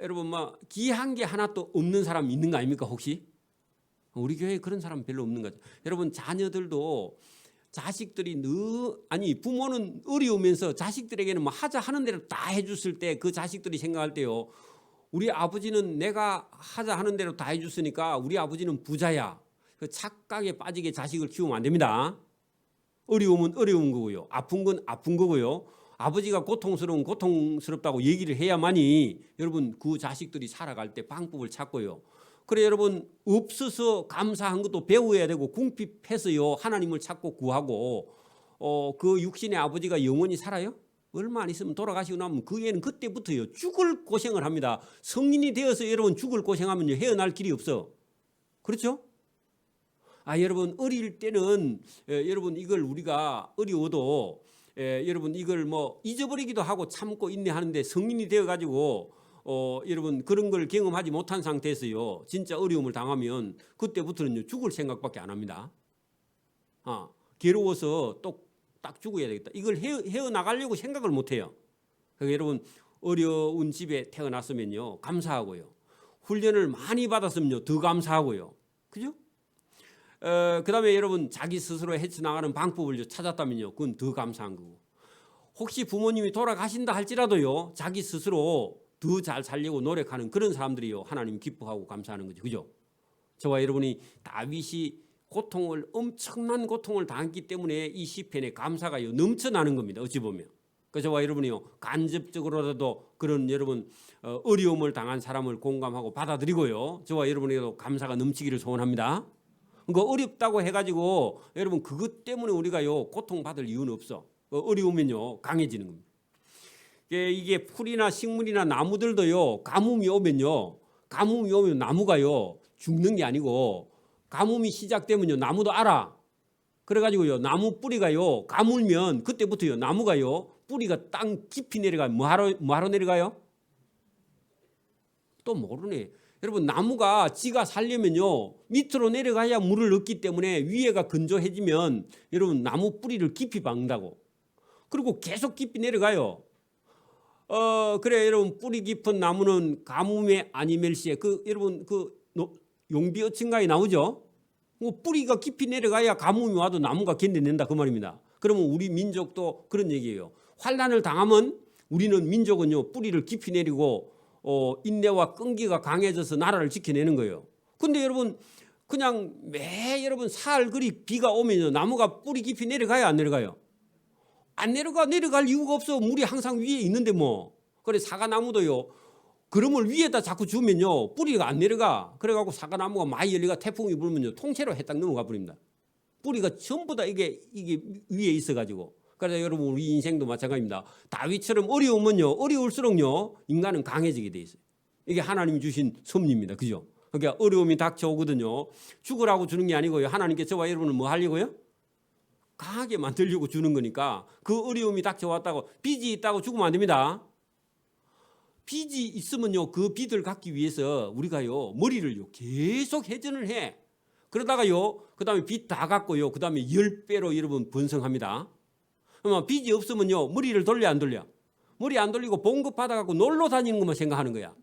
여러분 뭐 귀한 게 하나도 없는 사람 있는 거 아닙니까? 혹시 우리 교회에 그런 사람 별로 없는 것 같아요. 여러분 자녀들도 자식들이 부모는 어려우면서 자식들에게는 뭐 하자 하는 대로 다 해줬을 때 그 자식들이 생각할 때요, 우리 아버지는 내가 하자 하는 대로 다 해줬으니까 우리 아버지는 부자야. 그 착각에 빠지게 자식을 키우면 안 됩니다. 어려움은 어려운 거고요, 아픈 건 아픈 거고요. 아버지가 고통스러운 고통스럽다고 얘기를 해야만이 여러분 그 자식들이 살아갈 때 방법을 찾고요. 그래 여러분, 없어서 감사한 것도 배워야 되고 궁핍해서요 하나님을 찾고 구하고, 그 육신의 아버지가 영원히 살아요? 얼마 안 있으면 돌아가시고 나면 그 애는 그때부터요 죽을 고생을 합니다. 성인이 되어서 여러분 죽을 고생하면 헤어날 길이 없어. 그렇죠? 여러분 어릴 때는 여러분 이걸 우리가 어려워도 여러분 이걸 뭐 잊어버리기도 하고 참고 인내하는데, 성인이 되어 가지고 여러분 그런 걸 경험하지 못한 상태에서요 진짜 어려움을 당하면 그때부터는 죽을 생각밖에 안 합니다. 괴로워서 또 딱 죽어야 되겠다, 이걸 헤어나가려고 생각을 못 해요. 그러니까 여러분 어려운 집에 태어났으면요 감사하고요, 훈련을 많이 받았으면요 더 감사하고요. 그죠? 그다음에 여러분 자기 스스로 헤쳐나가는 방법을 찾았다면요 그건 더 감사한 거고, 혹시 부모님이 돌아가신다 할지라도요 자기 스스로 더 잘 살려고 노력하는 그런 사람들이요 하나님 기뻐하고 감사하는 거죠. 그죠? 저와 여러분이 다윗이 엄청난 고통을 당했기 때문에 이 시편에 감사가요 넘쳐나는 겁니다. 어찌 보면. 저와 여러분이요 간접적으로라도 그런 여러분 어려움을 당한 사람을 공감하고 받아들이고요, 저와 여러분에게도 감사가 넘치기를 소원합니다. 그러니까 어렵다고 해가지고 여러분 그것 때문에 우리가요 고통받을 이유는 없어. 어려우면요 강해지는 겁니다. 이게 풀이나 식물이나 나무들도요 가뭄이 오면 나무가요 죽는 게 아니고, 가뭄이 시작되면요 나무도 알아. 그래가지고요 나무 뿌리가요 가물면 그때부터요 나무가요 뿌리가 땅 깊이 내려가요. 뭐하러 내려가요? 또 모르네. 여러분 나무가 지가 살려면요 밑으로 내려가야 물을 얻기 때문에 위에가 건조해지면 여러분 나무 뿌리를 깊이 박는다고. 그리고 계속 깊이 내려가요. 그래 여러분 뿌리 깊은 나무는 가뭄에 아니멜시에 여러분 용비 어친가에 나오죠. 뿌리가 깊이 내려가야 가뭄이 와도 나무가 견뎌낸다 그 말입니다. 그러면 우리 민족도 그런 얘기예요. 환난을 당하면 우리는 민족은요 뿌리를 깊이 내리고 인내와 끈기가 강해져서 나라를 지켜내는 거예요. 근데 여러분 그냥 여러분 사흘거리 비가 오면요 나무가 뿌리 깊이 내려가요 안 내려가요? 안 내려갈 이유가 없어. 물이 항상 위에 있는데 뭐. 그래 사과나무도요 그름을 위에다 자꾸 주면요 뿌리가 안 내려가. 그래갖고 사과나무가 많이 열리가 태풍이 불면요 통째로 해딱 넘어가 버립니다. 뿌리가 전부 다 이게 위에 있어가지고. 그래서 여러분 우리 인생도 마찬가지입니다. 다윗처럼 어려울수록요 인간은 강해지게 돼 있어요. 이게 하나님이 주신 섭리입니다. 그죠? 그러니까 어려움이 닥쳐오거든요. 죽으라고 주는 게 아니고요, 하나님께 저와 여러분은 뭐 하려고요? 강하게 만들려고 주는 거니까. 그 어려움이 닥쳐왔다고 빚이 있다고 죽으면 안 됩니다. 빚이 있으면요 그 빚을 갚기 위해서 우리가요 머리를요 계속 회전을 해. 그러다가요 그 다음에 빚 다 갚고요 그 다음에 10배로 여러분 번성합니다. 그러면 빚이 없으면요 머리를 돌려 안 돌려? 머리 안 돌리고 봉급 받아갖고 놀러 다니는 것만 생각하는 거야.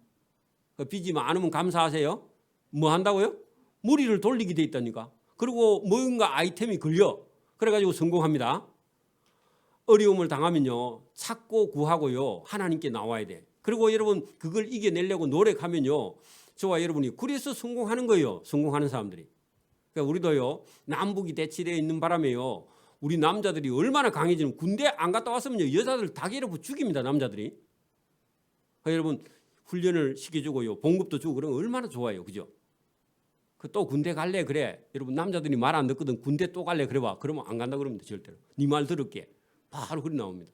빚이 많으면 감사하세요. 뭐 한다고요? 머리를 돌리게 돼 있다니까. 그리고 뭔가 아이템이 걸려. 그래가지고 성공합니다. 어려움을 당하면요 찾고 구하고요 하나님께 나와야 돼. 그리고 여러분 그걸 이겨내려고 노력하면요 저와 여러분이 그래서 성공하는 거예요. 성공하는 사람들이. 그러니까 우리도요 남북이 대치되어 있는 바람에요 우리 남자들이 얼마나 강해지는, 군대 안 갔다 왔으면요 여자들 다 괴롭고 죽입니다 남자들이. 그러니까 여러분 훈련을 시켜주고요 봉급도 주고 그러면 얼마나 좋아요. 그죠? 또 군대 갈래 그래. 여러분 남자들이 말 안 듣거든. 군대 또 갈래 그래 봐. 그러면 안 간다 그럽니다. 절대로. 네 말 들을게. 바로 그리 나옵니다.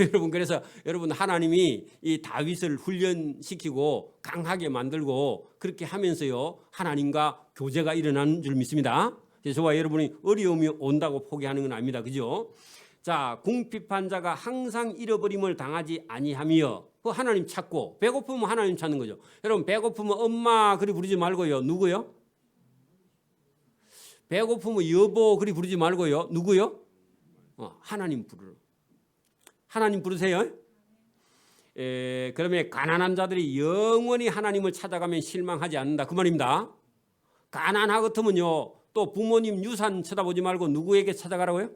여러분 그래서 여러분 하나님이 이 다윗을 훈련시키고 강하게 만들고 그렇게 하면서요 하나님과 교제가 일어나는 줄 믿습니다. 저와 여러분이 어려움이 온다고 포기하는 건 아닙니다. 그죠? 자, 궁핍한 자가 항상 잃어버림을 당하지 아니하며, 그 하나님 찾고, 배고프면 하나님 찾는 거죠. 여러분 배고프면 엄마 그리 부르지 말고요. 누구요? 배고프면 여보 그리 부르지 말고요. 누구요? 하나님 부르러. 하나님 부르세요. 그러면 가난한 자들이 영원히 하나님을 찾아가면 실망하지 않는다 그 말입니다. 가난하거든요 또 부모님 유산 쳐다보지 말고 누구에게 찾아가라고요?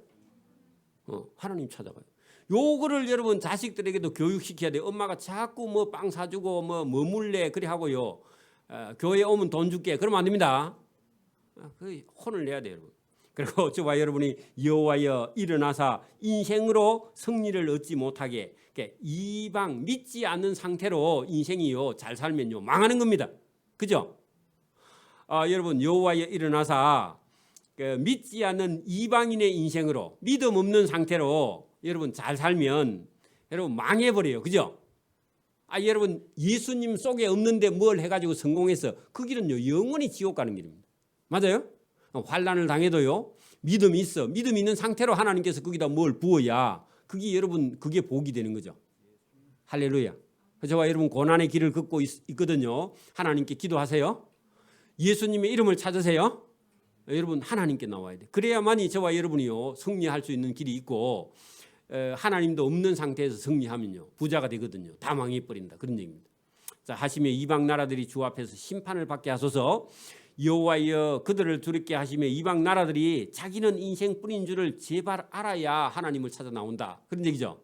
하나님 찾아가요. 요거를 여러분 자식들에게도 교육시켜야 돼요. 엄마가 자꾸 뭐 빵 사주고 뭐 머물래 그래 하고요. 교회 오면 돈 줄게 그러면 안 됩니다. 그 혼을 내야 돼요, 여러분. 그리고 저와 여러분이 여호와여 일어나사 인생으로 승리를 얻지 못하게 이방 믿지 않는 상태로 인생이요 잘 살면요 망하는 겁니다. 그죠? 여러분 여호와여 일어나사 믿지 않는 이방인의 인생으로 믿음 없는 상태로 여러분 잘 살면 여러분 망해버려요. 그죠? 여러분 예수님 속에 없는데 뭘 해가지고 성공해서 그 길은요 영원히 지옥 가는 길입니다. 맞아요? 환난을 당해도요 믿음이 있어. 믿음 있는 상태로 하나님께서 거기다 뭘 부어야 그게 여러분 그게 복이 되는 거죠. 할렐루야. 저와 여러분 고난의 길을 걷고 있거든요. 하나님께 기도하세요. 예수님의 이름을 찾으세요. 여러분 하나님께 나와야 돼. 그래야만이 저와 여러분이요 승리할 수 있는 길이 있고 하나님도 없는 상태에서 승리하면요 부자가 되거든요. 다 망해버린다 그런 얘기입니다. 자, 하시며 이방 나라들이 주 앞에서 심판을 받게 하소서. 여호와여 그들을 두렵게 하시며 이방 나라들이 자기는 인생뿐인 줄을 제발 알아야 하나님을 찾아 나온다 그런 얘기죠.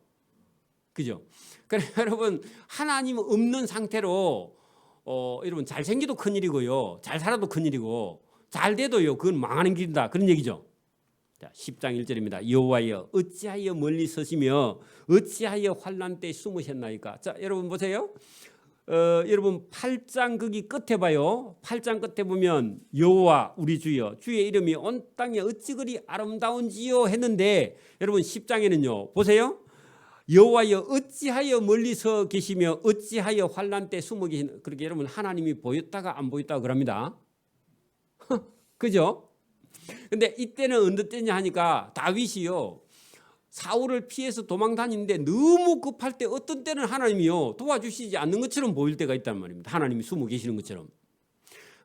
그죠? 그래 여러분 하나님 없는 상태로 여러분 잘생겨도 큰일이고요 잘 살아도 큰일이고 잘 돼도요 그건 망하는 길이다 그런 얘기죠. 자, 10장 1절입니다. 여호와여 어찌하여 멀리 서시며 어찌하여 환난 때 숨으셨나이까. 자, 여러분 보세요. 여러분 8장 거기 끝에 봐요. 8장 끝에 보면 여호와 우리 주여 주의 이름이 온 땅에 어찌 그리 아름다운지요 했는데 여러분 10장에는요 보세요. 여호와여 어찌하여 멀리 서 계시며 어찌하여 환난 때 숨어 계시나. 그렇게 여러분 하나님이 보였다가 안 보였다가 그럽니다. 그죠? 근데 이때는 언제 때냐 하니까 다윗이요 사울을 피해서 도망 다니는데 너무 급할 때 어떤 때는 하나님이요 도와주시지 않는 것처럼 보일 때가 있단 말입니다. 하나님이 숨어 계시는 것처럼.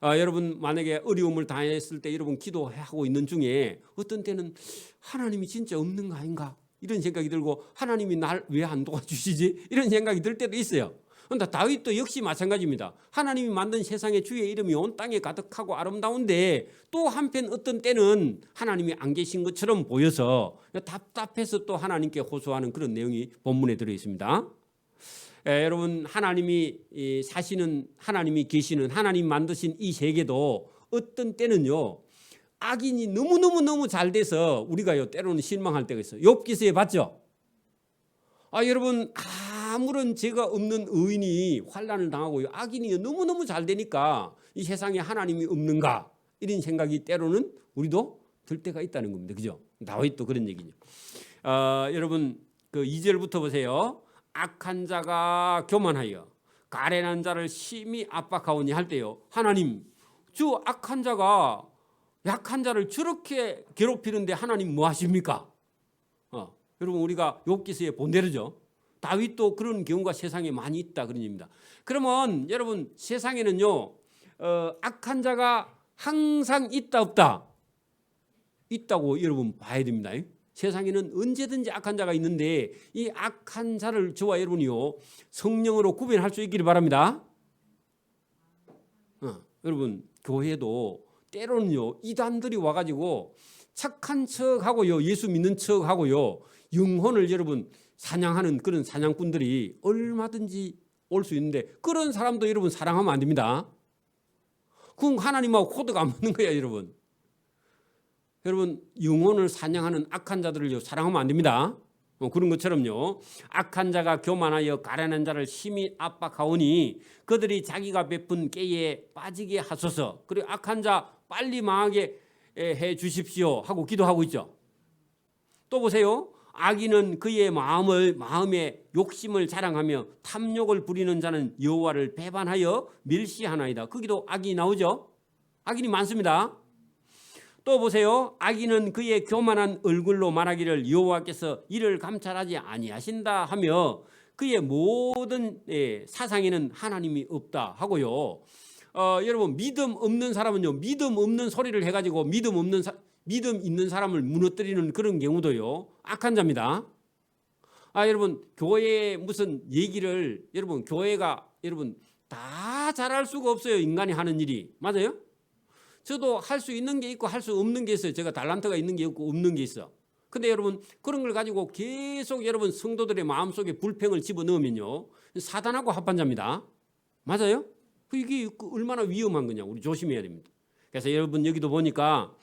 여러분 만약에 어려움을 당했을 때 여러분 기도하고 있는 중에 어떤 때는 하나님이 진짜 없는 거 아닌가 이런 생각이 들고 하나님이 날 왜 안 도와주시지 이런 생각이 들 때도 있어요. 그런데 다윗도 역시 마찬가지입니다. 하나님이 만든 세상에 주의 이름이 온 땅에 가득하고 아름다운데 또 한편 어떤 때는 하나님이 안 계신 것처럼 보여서 답답해서 또 하나님께 호소하는 그런 내용이 본문에 들어 있습니다. 여러분 하나님이 사시는 하나님이 계시는 하나님 만드신 이 세계도 어떤 때는요 악인이 너무 잘 돼서 우리가요 때로는 실망할 때가 있어요. 욥기서에 봤죠? 여러분 아무런 죄가 없는 의인이 환난을 당하고 악인이 너무너무 잘 되니까 이 세상에 하나님이 없는가 이런 생각이 때로는 우리도 들 때가 있다는 겁니다. 그죠? 다윗도 그런 얘기죠. 여러분 그 2절부터 보세요. 악한 자가 교만하여 가련한 자를 심히 압박하오니 할 때요. 하나님 저 악한 자가 약한 자를 저렇게 괴롭히는데 하나님 뭐 하십니까? 여러분 우리가 욥기서에 본대로죠. 다윗도 그런 경우가 세상에 많이 있다 그런 얘기입니다. 그러면 여러분 세상에는요 악한 자가 항상 있다 없다? 있다고 여러분 봐야 됩니다. 세상에는 언제든지 악한 자가 있는데 이 악한 자를 저와 여러분이요 성령으로 구별할 수 있기를 바랍니다. 여러분 교회도 때로는요 이단들이 와가지고 착한 척하고요 예수 믿는 척하고요 영혼을 여러분 사냥하는 그런 사냥꾼들이 얼마든지 올 수 있는데 그런 사람도 여러분 사랑하면 안 됩니다. 그건 하나님하고 코드가 안 맞는 거야 여러분. 여러분 영혼을 사냥하는 악한 자들을 사랑하면 안 됩니다. 그런 것처럼요 악한 자가 교만하여 가련한 자를 심히 압박하오니 그들이 자기가 베푼 깨에 빠지게 하소서. 그리고 악한 자 빨리 망하게 해 주십시오 하고 기도하고 있죠. 또 보세요. 악인은 그의 마음에 욕심을 자랑하며 탐욕을 부리는 자는 여호와를 배반하여 멸시하나이다. 거기도 악이 나오죠. 악인이 많습니다. 또 보세요. 악인은 그의 교만한 얼굴로 말하기를 여호와께서 이를 감찰하지 아니하신다 하며 그의 모든 사상에는 하나님이 없다 하고요. 여러분 믿음 없는 사람은요 믿음 없는 소리를 해가지고 믿음 있는 사람을 무너뜨리는 그런 경우도요 악한 자입니다. 여러분 교회에 무슨 얘기를 여러분 교회가 여러분 다 잘할 수가 없어요. 인간이 하는 일이 맞아요? 저도 할 수 있는 게 있고 할 수 없는 게 있어요. 제가 달란트가 있는 게 있고 없는 게 있어. 근데 여러분 그런 걸 가지고 계속 여러분 성도들의 마음속에 불평을 집어넣으면요, 사단하고 합반자입니다. 맞아요? 이게 얼마나 위험한 거냐. 우리 조심해야 됩니다. 그래서 여러분 여기도 보니까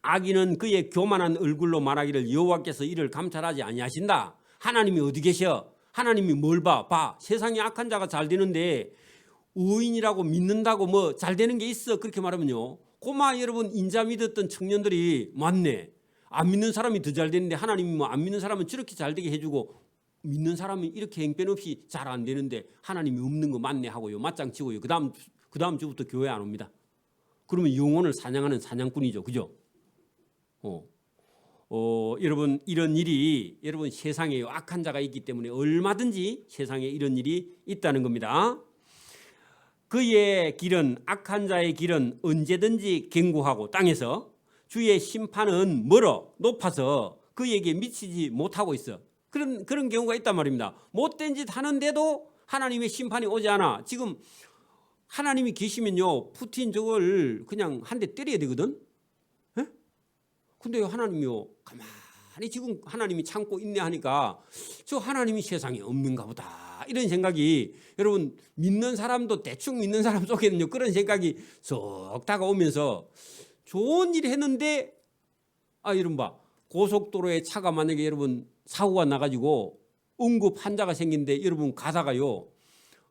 악인은 그의 교만한 얼굴로 말하기를 여호와께서 이를 감찰하지 아니하신다. 하나님이 어디 계셔? 하나님이 뭘 봐? 봐. 세상에 악한 자가 잘 되는데 의인이라고 믿는다고 뭐 잘 되는 게 있어? 그렇게 말하면요, 고마 여러분 인자 믿었던 청년들이 맞네. 안 믿는 사람이 더 잘 되는데 하나님이 뭐 안 믿는 사람은 저렇게 잘 되게 해주고 믿는 사람이 이렇게 형편없이 잘 안 되는데 하나님이 없는 거 맞네 하고요, 맞짱 치고요. 그 다음 주부터 교회 안 옵니다. 그러면 영혼을 사냥하는 사냥꾼이죠, 그죠? 여러분 이런 일이 여러분 세상에 악한 자가 있기 때문에 얼마든지 세상에 이런 일이 있다는 겁니다. 그의 길은 악한 자의 길은 언제든지 견고하고 땅에서 주의 심판은 멀어 높아서 그에게 미치지 못하고 있어. 그런 경우가 있단 말입니다. 못된 짓 하는데도 하나님의 심판이 오지 않아. 지금 하나님이 계시면요, 푸틴 저걸 그냥 한 대 때려야 되거든. 에? 근데 하나님이요, 가만히 지금 하나님이 참고 인내하니까 저 하나님이 세상에 없는가 보다 이런 생각이 여러분 믿는 사람도 대충 믿는 사람 속에는요 그런 생각이 쏙 다가오면서 좋은 일 했는데 여러분 봐, 고속도로에 차가 만약에 여러분 사고가 나가지고 응급 환자가 생긴데 여러분 가다가요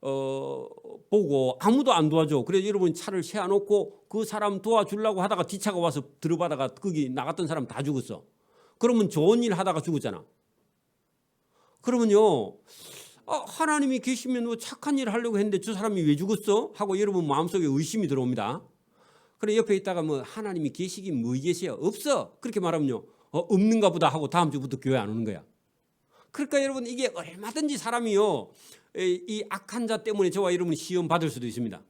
보고 아무도 안 도와줘. 그래서 여러분 차를 세워놓고 그 사람 도와주려고 하다가 뒷차가 와서 들어가다가 거기 나갔던 사람 다 죽었어. 그러면 좋은 일 하다가 죽었잖아. 그러면요, 하나님이 계시면 뭐 착한 일 하려고 했는데 저 사람이 왜 죽었어? 하고 여러분 마음속에 의심이 들어옵니다. 그래 옆에 있다가 뭐 하나님이 계시긴 뭐 계세요? 없어. 그렇게 말하면요, 없는가 보다 하고 다음 주부터 교회 안 오는 거야. 그러니까 여러분 이게 얼마든지 사람이요, 이 악한 자 때문에 저와 여러분이 시험 받을 수도 있습니다.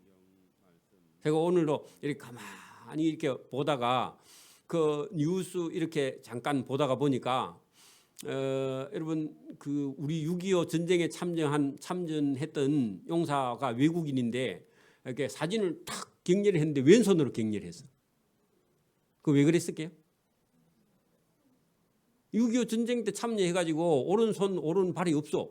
제가 오늘도 이렇게 가만히 이렇게 보다가 그 뉴스 이렇게 잠깐 보다가 보니까 여러분 그 우리 6.25 전쟁에 참전했던 용사가 외국인인데 이렇게 사진을 탁 격려를 했는데 왼손으로 격려를 했어. 그 왜 그랬을게요? 6.25 전쟁 때 참여해가지고 오른손 오른발이 없어.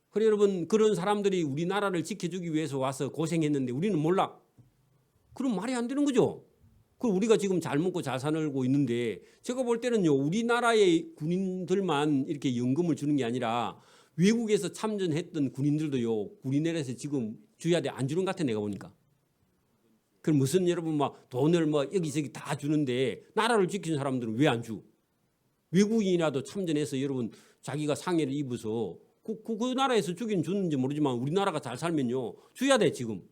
그래 여러분 그런 사람들이 우리나라를 지켜주기 위해서 와서 고생했는데 우리는 몰라. 그럼 말이 안 되는 거죠. 그 우리가 지금 잘 먹고 잘 살고 있는데 제가 볼 때는요, 우리나라의 군인들만 이렇게 연금을 주는 게 아니라 외국에서 참전했던 군인들도요, 우리나라에서 지금 줘야 돼 안 주는 것 같아 내가 보니까. 그럼 무슨 여러분 막 돈을 뭐 여기저기 다 주는데 나라를 지키는 사람들은 왜 안 주? 외국인이라도 참전해서 여러분 자기가 상해를 입어서 그 나라에서 주긴 주는지 모르지만 우리나라가 잘 살면요 줘야 돼. 지금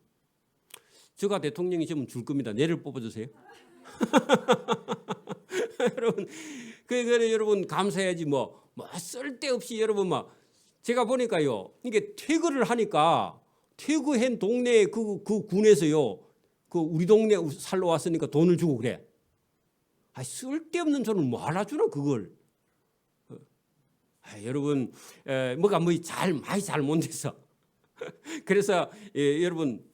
제가 대통령이 지금 줄 겁니다. 내를 뽑아주세요. 여러분 그래 여러분 감사해야지 뭐 쓸데없이 여러분 막 제가 보니까요 이게 퇴거를 하니까 퇴거한 동네 그 군에서요 그 우리 동네 살러 왔으니까 돈을 주고 그래. 쓸데없는 돈을 뭐 하려 주나 그걸. 여러분 뭐가 많이 잘못 돼서 그래서 여러분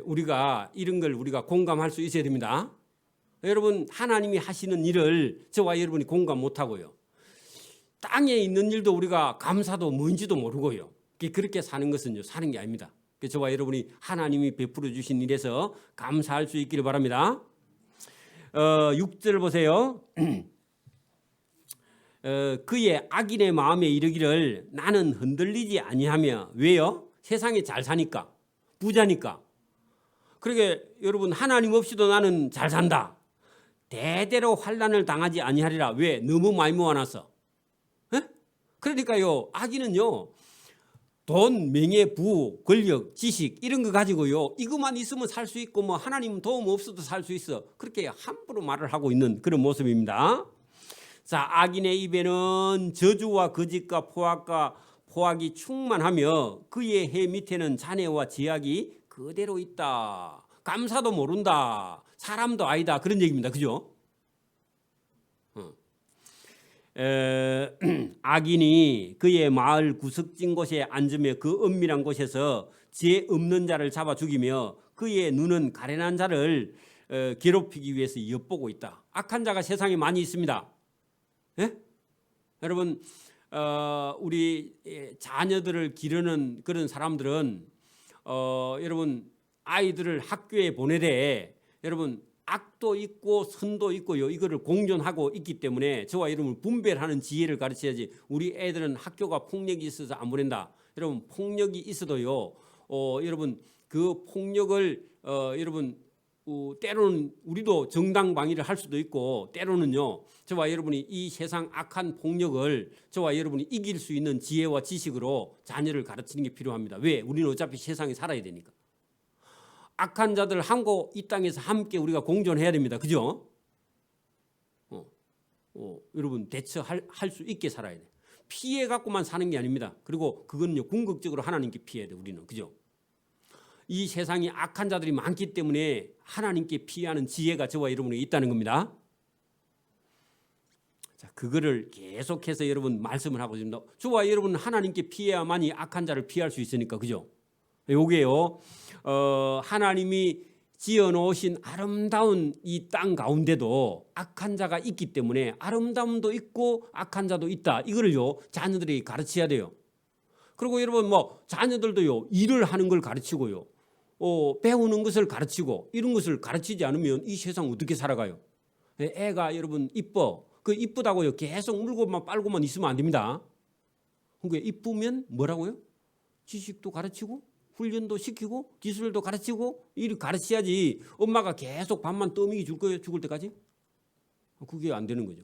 우리가 이런 걸 우리가 공감할 수 있어야 됩니다. 여러분 하나님이 하시는 일을 저와 여러분이 공감 못하고요, 땅에 있는 일도 우리가 감사도 뭔지도 모르고요, 그렇게 사는 것은 사는 게 아닙니다. 저와 여러분이 하나님이 베풀어 주신 일에서 감사할 수 있기를 바랍니다. 6절 보세요. 그의 악인의 마음에 이르기를 나는 흔들리지 아니하며. 왜요? 세상에 잘 사니까, 부자니까. 그러게 여러분 하나님 없이도 나는 잘 산다. 대대로 환난을 당하지 아니하리라. 왜? 너무 많이 모아놨어. 그러니까요 악인은요 돈, 명예, 부, 권력, 지식 이런 거 가지고요 이것만 있으면 살 수 있고 뭐 하나님 도움 없어도 살 수 있어. 그렇게 함부로 말을 하고 있는 그런 모습입니다. 자, 악인의 입에는 저주와 거짓과 포악이 충만하며 그의 해 밑에는 잔해와 제약이 그대로 있다. 감사도 모른다. 사람도 아니다. 그런 얘기입니다. 그죠? 악인이 그의 마을 구석진 곳에 앉으며 그 은밀한 곳에서 죄 없는 자를 잡아 죽이며 그의 눈은 가련한 자를 괴롭히기 위해서 엿보고 있다. 악한 자가 세상에 많이 있습니다. 예? 여러분 우리 자녀들을 기르는 그런 사람들은 여러분 아이들을 학교에 보내되 여러분 악도 있고 선도 있고요. 이거를 공존하고 있기 때문에 저와 여러분 분별하는 지혜를 가르쳐야지. 우리 애들은 학교가 폭력이 있어서 안 보낸다. 여러분 폭력이 있어도요. 여러분 그 폭력을 여러분 때로는 우리도 정당방위를 할 수도 있고 때로는요. 저와 여러분이 이 세상 악한 폭력을 저와 여러분이 이길 수 있는 지혜와 지식으로 자녀를 가르치는 게 필요합니다. 왜? 우리는 어차피 세상에 살아야 되니까. 악한 자들 함고 이 땅에서 함께 우리가 공존해야 됩니다. 그죠? 여러분 대처할 수 있게 살아야 돼. 피해 갖고만 사는 게 아닙니다. 그리고 그건요 궁극적으로 하나님께 피해야 돼. 우리는 그죠? 이 세상에 악한 자들이 많기 때문에 하나님께 피하는 지혜가 저와 여러분에게 있다는 겁니다. 자, 그거를 계속해서 여러분 말씀을 하고 있습니다. 저와 여러분은 하나님께 피해야만이 악한 자를 피할 수 있으니까 그죠? 요게요. 하나님이 지어놓으신 아름다운 이 땅 가운데도 악한 자가 있기 때문에 아름다움도 있고 악한 자도 있다. 이거를요 자녀들에게 가르쳐야 돼요. 그리고 여러분 자녀들도요 일을 하는 걸 가르치고요, 배우는 것을 가르치고 이런 것을 가르치지 않으면 이 세상 어떻게 살아가요? 애가 여러분 이뻐. 그 이쁘다고요 계속 물고만 빨고만 있으면 안 됩니다. 그러니까 이쁘면 뭐라고요? 지식도 가르치고 훈련도 시키고 기술도 가르치고 이를 가르쳐야지. 엄마가 계속 밥만 떠먹이 줄 거예요? 죽을 때까지? 그게 안 되는 거죠.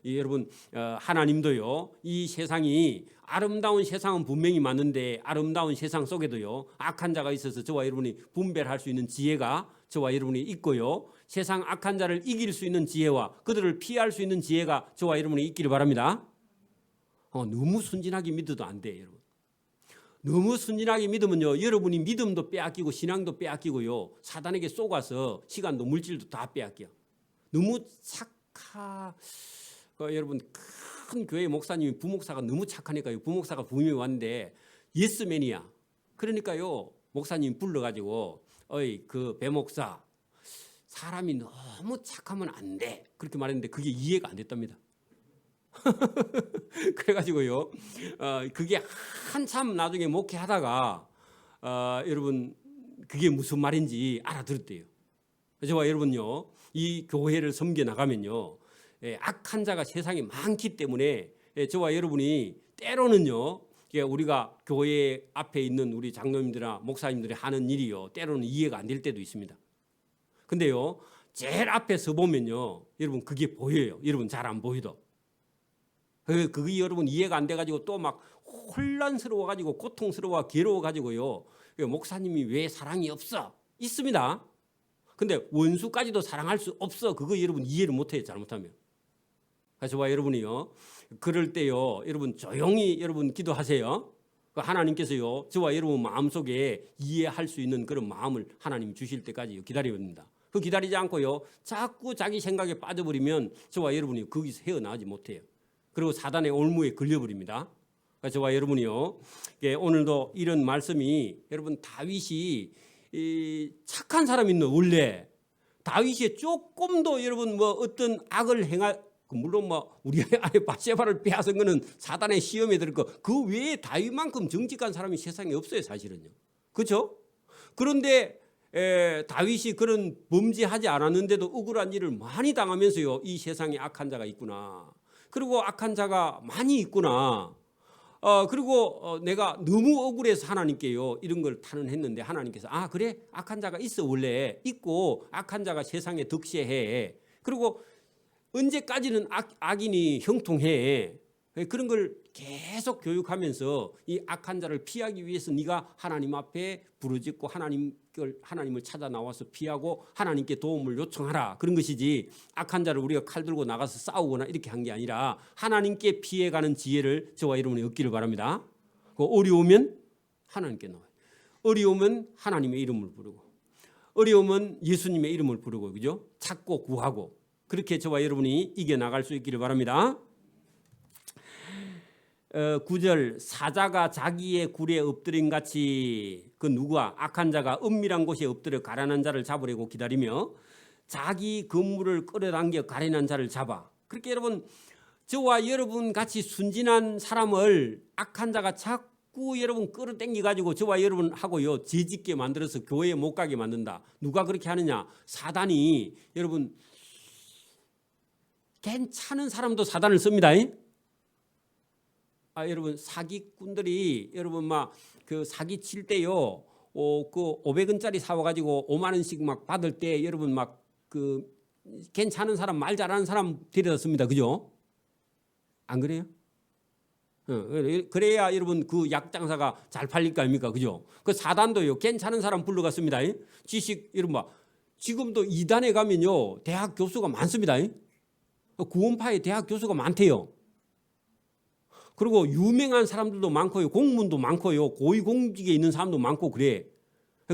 여러분 하나님도요 이 세상이 아름다운 세상은 분명히 맞는데 아름다운 세상 속에도요 악한 자가 있어서 저와 여러분이 분별할 수 있는 지혜가 저와 여러분이 있고요, 세상 악한 자를 이길 수 있는 지혜와 그들을 피할 수 있는 지혜가 저와 여러분이 있기를 바랍니다. 너무 순진하게 믿어도 안 돼요. 여러분 너무 순진하게 믿으면요 여러분이 믿음도 빼앗기고 신앙도 빼앗기고요 사단에게 쏘가서 시간도 물질도 다 빼앗겨. 너무 여러분 큰 교회 목사님이 부목사가 너무 착하니까요. 부목사가 부임에 왔는데 예스맨이야. 그러니까요 목사님 불러가지고 어이 그 배목사 사람이 너무 착하면 안 돼. 그렇게 말했는데 그게 이해가 안 됐답니다. 그래가지고요 그게 한참 나중에 목회하다가 여러분 그게 무슨 말인지 알아들었대요. 저와 여러분요 이 교회를 섬겨 나가면요 악한 자가 세상에 많기 때문에 저와 여러분이 때로는요 우리가 교회 앞에 있는 우리 장로님들이나 목사님들이 하는 일이요 때로는 이해가 안 될 때도 있습니다. 근데요 제일 앞에 서 보면요 여러분 그게 보여요. 여러분 잘 안 보이도 그게 여러분 이해가 안 돼가지고 또 막 혼란스러워가지고 고통스러워 괴로워가지고요 목사님이 왜 사랑이 없어? 있습니다. 근데 원수까지도 사랑할 수 없어. 그거 여러분 이해를 못해요. 잘못하면. 그래서 저와 여러분이요 그럴 때요 여러분 조용히 여러분 기도하세요. 하나님께서요 저와 여러분 마음속에 이해할 수 있는 그런 마음을 하나님 주실 때까지 기다려야 됩니다. 그 기다리지 않고요 자꾸 자기 생각에 빠져버리면 저와 여러분이 거기서 헤어나오지 못해요. 그리고 사단의 올무에 걸려버립니다. 그래서 저와 여러분이요 오늘도 이런 말씀이 여러분 다윗이 착한 사람인데 원래 다윗이 조금도 여러분 어떤 악을 물론 우리 아내 바세바를 빼앗은 거는 사단의 시험에 들을 거 그 외에 다윗만큼 정직한 사람이 세상에 없어요 사실은요. 그렇죠? 그런데 다윗이 그런 범죄하지 않았는데도 억울한 일을 많이 당하면서요 이 세상에 악한 자가 있구나. 그리고 악한 자가 많이 있구나. 그리고 내가 너무 억울해서 하나님께요 이런 걸 탄원했는데 하나님께서 그래 악한 자가 있어 원래 있고 악한 자가 세상에 득세해. 그리고 언제까지는 악인이 형통해. 그런 걸 계속 교육하면서 이 악한 자를 피하기 위해서 네가 하나님 앞에 부르짖고 하나님을 찾아 나와서 피하고 하나님께 도움을 요청하라. 그런 것이지 악한 자를 우리가 칼 들고 나가서 싸우거나 이렇게 한 게 아니라 하나님께 피해가는 지혜를 저와 여러분이 얻기를 바랍니다. 어려우면 하나님께 나와요. 어려우면 하나님의 이름을 부르고 어려우면 예수님의 이름을 부르고 그죠? 찾고 구하고 그렇게 저와 여러분이 이겨나갈 수 있기를 바랍니다. 9절 사자가 자기의 굴에 엎드린 같이 그 누구와 악한 자가 은밀한 곳에 엎드려 가련한 자를 잡으려고 기다리며 자기 그물을 끌어당겨 가련한 자를 잡아. 그렇게 여러분 저와 여러분 같이 순진한 사람을 악한 자가 자꾸 여러분 끌어당겨 가지고 저와 여러분 하고요 죄짓게 만들어서 교회에 못 가게 만든다. 누가 그렇게 하느냐? 사단이. 여러분 괜찮은 사람도 사단을 씁니다. 여러분 사기꾼들이 여러분 막 그 사기 칠 때요, 그 500원짜리 사와 가지고 5만 원씩 막 받을 때 여러분 막 그 괜찮은 사람 말 잘하는 사람 데려다 씁니다. 그죠? 안 그래요? 그래야 여러분 그 약장사가 잘 팔릴 거 아닙니까? 그죠? 그 사단도요 괜찮은 사람 불러갔습니다. 지식 여러분 막 지금도 이단에 가면요 대학 교수가 많습니다. 구원파에 대학 교수가 많대요. 그리고 유명한 사람들도 많고요. 공무원도 많고요. 고위공직에 있는 사람도 많고 그래.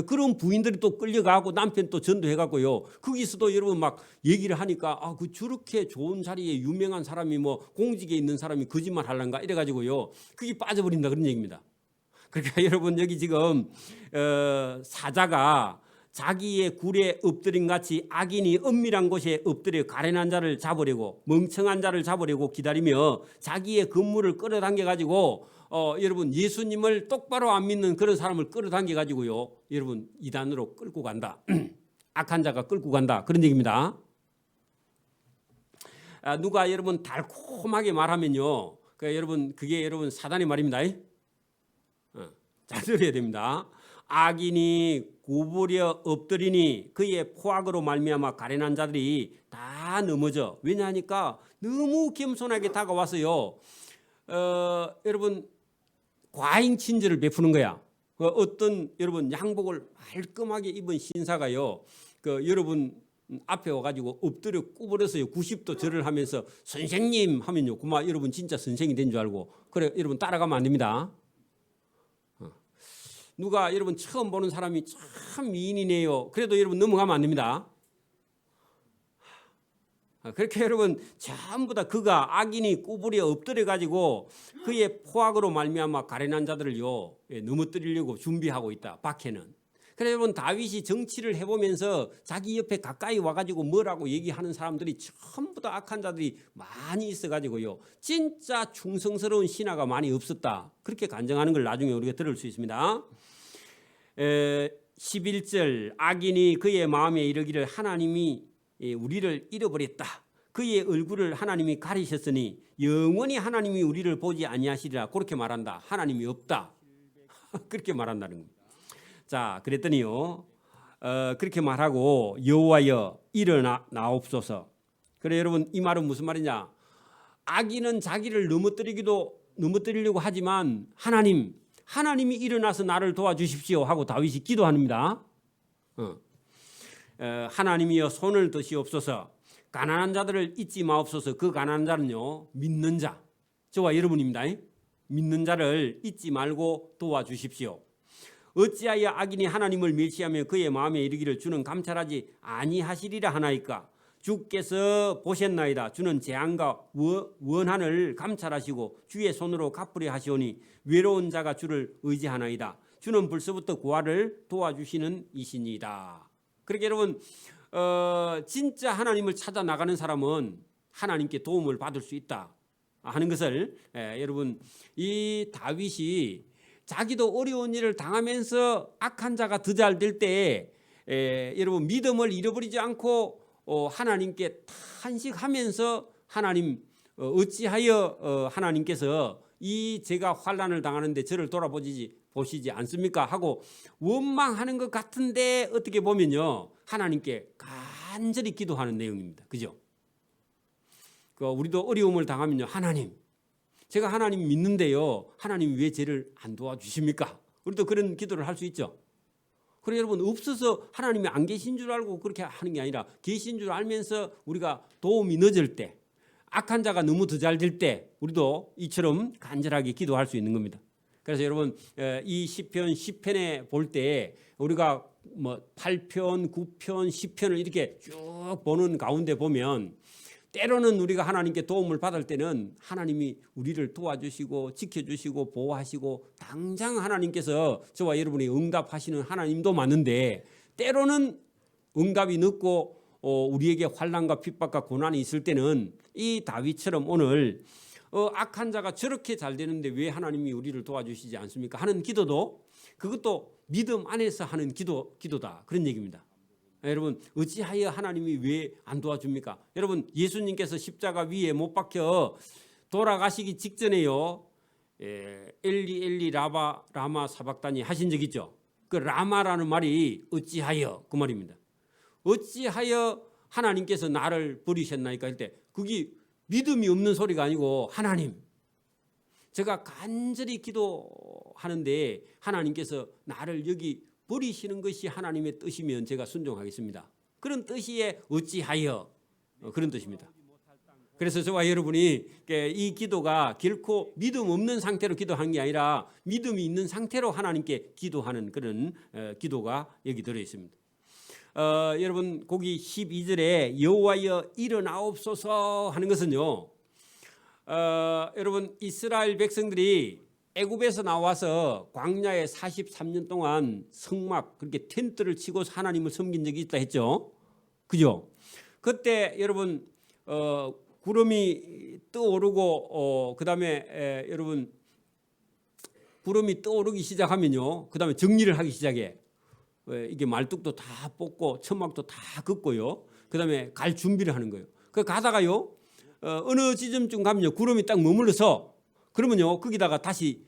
그런 부인들이 또 끌려가고 남편 또 전도해갖고요. 거기서도 여러분 막 얘기를 하니까 그 저렇게 좋은 자리에 유명한 사람이 뭐 공직에 있는 사람이 거짓말 할란가 이래가지고요. 그게 빠져버린다 그런 얘기입니다. 그러니까 여러분 여기 지금 사자가 자기의 굴에 엎드린 같이 악인이 은밀한 곳에 엎드려 가련한 자를 잡으려고 멍청한 자를 잡으려고 기다리며 자기의 그물을 끌어당겨 가지고 여러분 예수님을 똑바로 안 믿는 그런 사람을 끌어당겨 가지고요 여러분 이단으로 끌고 간다. 악한 자가 끌고 간다 그런 얘기입니다. 누가 여러분 달콤하게 말하면요 여러분 그게 여러분 사단의 말입니다. 잘 들어야 됩니다. 악인이 구부려 엎드리니 그의 포악으로 말미암아 가련한 자들이 다 넘어져. 왜냐하니까 너무 겸손하게 다가와서요. 여러분 과잉 친절을 베푸는 거야. 어떤 여러분 양복을 말끔하게 입은 신사가요. 여러분 앞에 와가지고 엎드려 구부려서요 90도 절을 하면서 선생님 하면요, 그만 여러분 진짜 선생이 된 줄 알고 그래 여러분 따라가면 안 됩니다. 누가 여러분 처음 보는 사람이 참 미인이네요. 그래도 여러분 넘어가면 안 됩니다. 그렇게 여러분 전부 다 그가 악인이 구부려 엎드려 가지고 그의 포악으로 말미암아 가련한 자들을요 넘어뜨리려고 준비하고 있다. 박해는. 그래서 여러분 다윗이 정치를 해보면서 자기 옆에 가까이 와가지고 뭐라고 얘기하는 사람들이 전부 다 악한 자들이 많이 있어가지고요 진짜 충성스러운 신하가 많이 없었다. 그렇게 간증하는 걸 나중에 우리가 들을 수 있습니다. 11절 악인이 그의 마음에 이르기를 하나님이 우리를 잃어버렸다. 그의 얼굴을 하나님이 가리셨으니 영원히 하나님이 우리를 보지 아니하시리라. 그렇게 말한다. 하나님이 없다. 그렇게 말한다는 겁니다. 자, 그랬더니요 그렇게 말하고 여호와여 일어나옵소서. 그래 여러분 이 말은 무슨 말이냐? 악인은 자기를 넘어뜨리려고 하지만 하나님이 일어나서 나를 도와주십시오 하고 다윗이 기도합니다. 하나님이여 손을 드시옵소서. 가난한 자들을 잊지 마옵소서. 그 가난한 자는요 믿는 자, 저와 여러분입니다. 믿는 자를 잊지 말고 도와주십시오. 어찌하여 악인이 하나님을 멸시하며 그의 마음에 이르기를 주는 감찰하지 아니하시리라 하나이까? 주께서 보셨나이다. 주는 재앙과 원한을 감찰하시고 주의 손으로 갚으려 하시오니 외로운 자가 주를 의지하나이다. 주는 벌써부터 고아를 도와주시는 이신이다. 그렇게 여러분 진짜 하나님을 찾아 나가는 사람은 하나님께 도움을 받을 수 있다 하는 것을 여러분 이 다윗이 자기도 어려운 일을 당하면서 악한 자가 더 잘 될 때 여러분 믿음을 잃어버리지 않고 하나님께 탄식하면서 하나님 어찌하여 하나님께서 이 제가 환난을 당하는데 저를 보시지 않습니까? 하고 원망하는 것 같은데 어떻게 보면요 하나님께 간절히 기도하는 내용입니다. 그죠? 우리도 어려움을 당하면요 하나님 제가 하나님 믿는데요 하나님 왜 저를 안 도와주십니까? 우리도 그런 기도를 할 수 있죠. 그래 여러분 없어서 하나님이 안 계신 줄 알고 그렇게 하는 게 아니라 계신 줄 알면서 우리가 도움이 늦을 때 악한 자가 너무 더 잘 될 때 우리도 이처럼 간절하게 기도할 수 있는 겁니다. 그래서 여러분 이 시편 10편에 볼 때 우리가 뭐 8편, 9편, 10편을 이렇게 쭉 보는 가운데 보면 때로는 우리가 하나님께 도움을 받을 때는 하나님이 우리를 도와주시고 지켜주시고 보호하시고 당장 하나님께서 저와 여러분이 응답하시는 하나님도 맞는데, 때로는 응답이 늦고 우리에게 환난과 핍박과 고난이 있을 때는 이 다윗처럼 오늘 악한 자가 저렇게 잘 되는데 왜 하나님이 우리를 도와주시지 않습니까 하는 기도도, 그것도 믿음 안에서 하는 기도다, 그런 얘기입니다. 여러분, 어찌하여 하나님이 왜 안 도와줍니까? 여러분, 예수님께서 십자가 위에 못 박혀 돌아가시기 직전에요, 엘리 엘리 라마 사박다니 하신 적 있죠. 그 라마라는 말이 어찌하여 그 말입니다. 어찌하여 하나님께서 나를 버리셨나이까 할 때, 그게 믿음이 없는 소리가 아니고, 하나님, 제가 간절히 기도하는데 하나님께서 나를 여기 버리시는 것이 하나님의 뜻이면 제가 순종하겠습니다. 그런 뜻이에 어찌하여, 그런 뜻입니다. 그래서 저와 여러분이 이 기도가 결코 믿음 없는 상태로 기도하는 게 아니라 믿음이 있는 상태로 하나님께 기도하는 그런 기도가 여기 들어 있습니다. 여러분, 거기 12절에 여호와여 일어나옵소서 하는 것은요, 여러분, 이스라엘 백성들이 애굽에서 나와서 광야에 43년 동안 성막, 그렇게 텐트를 치고 하나님을 섬긴 적이 있다 했죠. 그죠? 그때 여러분 구름이 떠오르고 그다음에 여러분 구름이 떠오르기 시작하면요, 그다음에 정리를 하기 시작해. 이게 말뚝도 다 뽑고 천막도 다 긋고요, 그다음에 갈 준비를 하는 거예요. 그 가다가요, 어느 지점쯤 가면요, 구름이 딱 머물러서, 그러면요 거기다가 다시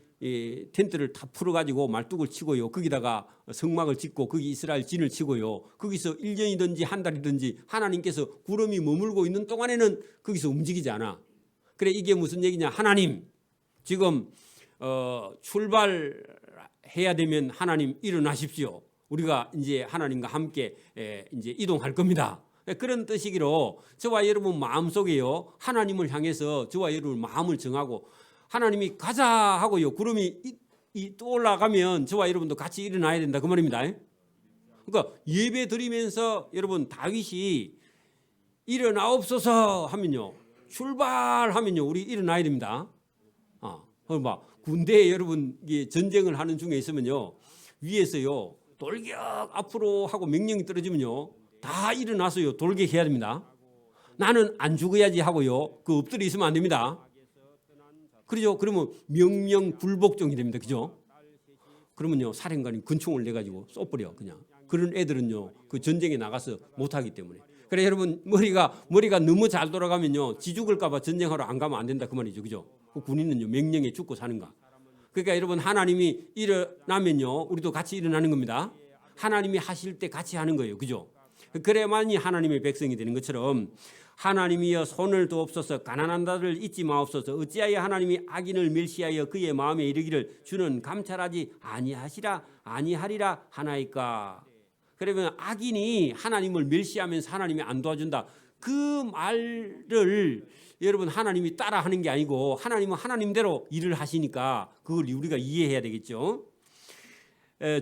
텐트를 다 풀어가지고 말뚝을 치고요, 거기다가 성막을 짓고 거기 이스라엘 진을 치고요, 거기서 1년이든지 한 달이든지 하나님께서 구름이 머물고 있는 동안에는 거기서 움직이지 않아. 그래, 이게 무슨 얘기냐? 하나님, 지금 출발해야 되면 하나님 일어나십시오. 우리가 이제 하나님과 함께 이제 이동할 겁니다. 그런 뜻이기로 저와 여러분 마음속에요, 하나님을 향해서 저와 여러분 마음을 정하고, 하나님이 가자 하고요, 구름이 떠올라가면 저와 여러분도 같이 일어나야 된다, 그 말입니다. 그러니까 예배 드리면서 여러분 다윗이 일어나옵소서 하면요, 출발하면요, 우리 일어나야 됩니다. 막 군대에 여러분 전쟁을 하는 중에 있으면요, 위에서요 돌격 앞으로 하고 명령이 떨어지면요 다 일어나서요 돌격해야 됩니다. 나는 안 죽어야지 하고요, 그 엎드려 있으면 안 됩니다. 그러죠? 그러면 명령 불복종이 됩니다. 그죠? 그러면요 사령관이 군총을 내가지고 쏘버려. 그냥 그런 애들은요 그 전쟁에 나가서 못하기 때문에. 그래, 여러분, 머리가 너무 잘 돌아가면요 지 죽을까봐 전쟁하러 안 가면 안 된다, 그 말이죠. 그죠? 그 군인은요 명령에 죽고 사는가. 그러니까 여러분, 하나님이 일어나면요 우리도 같이 일어나는 겁니다. 하나님이 하실 때 같이 하는 거예요. 그죠? 그래야만이 하나님의 백성이 되는 것처럼, 하나님이여 손을 두옵소서, 가난한 자를 잊지 마옵소서, 어찌하여 하나님이 악인을 멸시하여 그의 마음에 이르기를 주는 감찰하지 아니하리라 하나이까. 그러면 악인이 하나님을 멸시하면서 하나님이 안 도와준다, 그 말을 여러분 하나님이 따라하는 게 아니고, 하나님은 하나님대로 일을 하시니까 그걸 우리가 이해해야 되겠죠.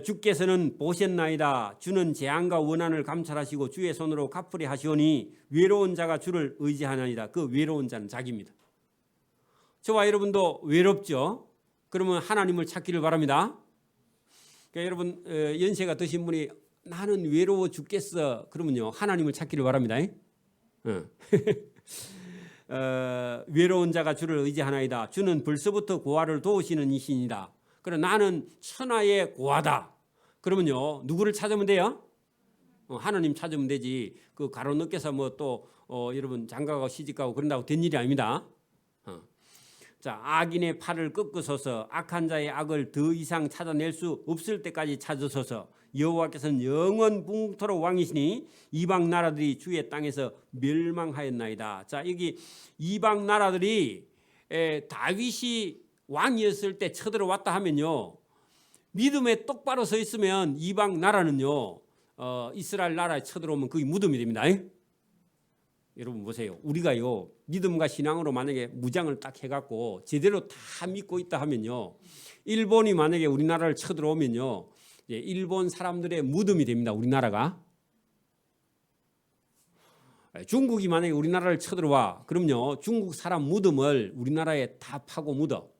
주께서는 보셨나이다. 주는 재앙과 원한을 감찰하시고 주의 손으로 갚으려 하시오니 외로운 자가 주를 의지하나이다. 그 외로운 자는 자기입니다. 저와 여러분도 외롭죠. 그러면 하나님을 찾기를 바랍니다. 그러니까 여러분, 연세가 드신 분이 나는 외로워 죽겠어, 그러면요 하나님을 찾기를 바랍니다. 외로운 자가 주를 의지하나이다. 주는 벌써부터 고아를 도우시는 이신이다. 그래, 나는 천하의 고아다. 그러면요 누구를 찾으면 돼요? 하나님 찾으면 되지. 그 가로넣게서 뭐 또 여러분 장가가고 시집가고 그런다고 된 일이 아닙니다. 자, 악인의 팔을 꺾으소서, 악한 자의 악을 더 이상 찾아낼 수 없을 때까지 찾으소서. 여호와께서는 영원 붕토록 왕이시니 이방 나라들이 주의 땅에서 멸망하였나이다. 자, 여기 이방 나라들이 다윗이 왕이었을 때 쳐들어왔다 하면요, 믿음에 똑바로 서 있으면 이방 나라는요 이스라엘 나라에 쳐들어오면 그게 무덤이 됩니다. 여러분 보세요, 우리가요 믿음과 신앙으로 만약에 무장을 딱 해갖고 제대로 다 믿고 있다 하면요, 일본이 만약에 우리나라를 쳐들어오면요 일본 사람들의 무덤이 됩니다. 우리나라가. 중국이 만약에 우리나라를 쳐들어와 그럼요 중국 사람 무덤을 우리나라에 다 파고 묻어.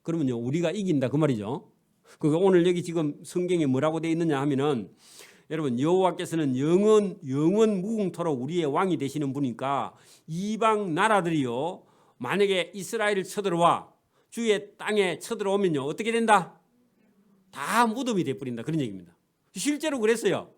그러면요 우리가 이긴다 그 말이죠. 그러니까 오늘 여기 지금 성경에 뭐라고 되어 있느냐 하면은 여러분 여호와께서는 영원 무궁토록 우리의 왕이 되시는 분이니까 이방 나라들이요 만약에 이스라엘을 쳐들어와 주의 땅에 쳐들어오면요 어떻게 된다? 다 무덤이 돼버린다 그런 얘기입니다. 실제로 그랬어요.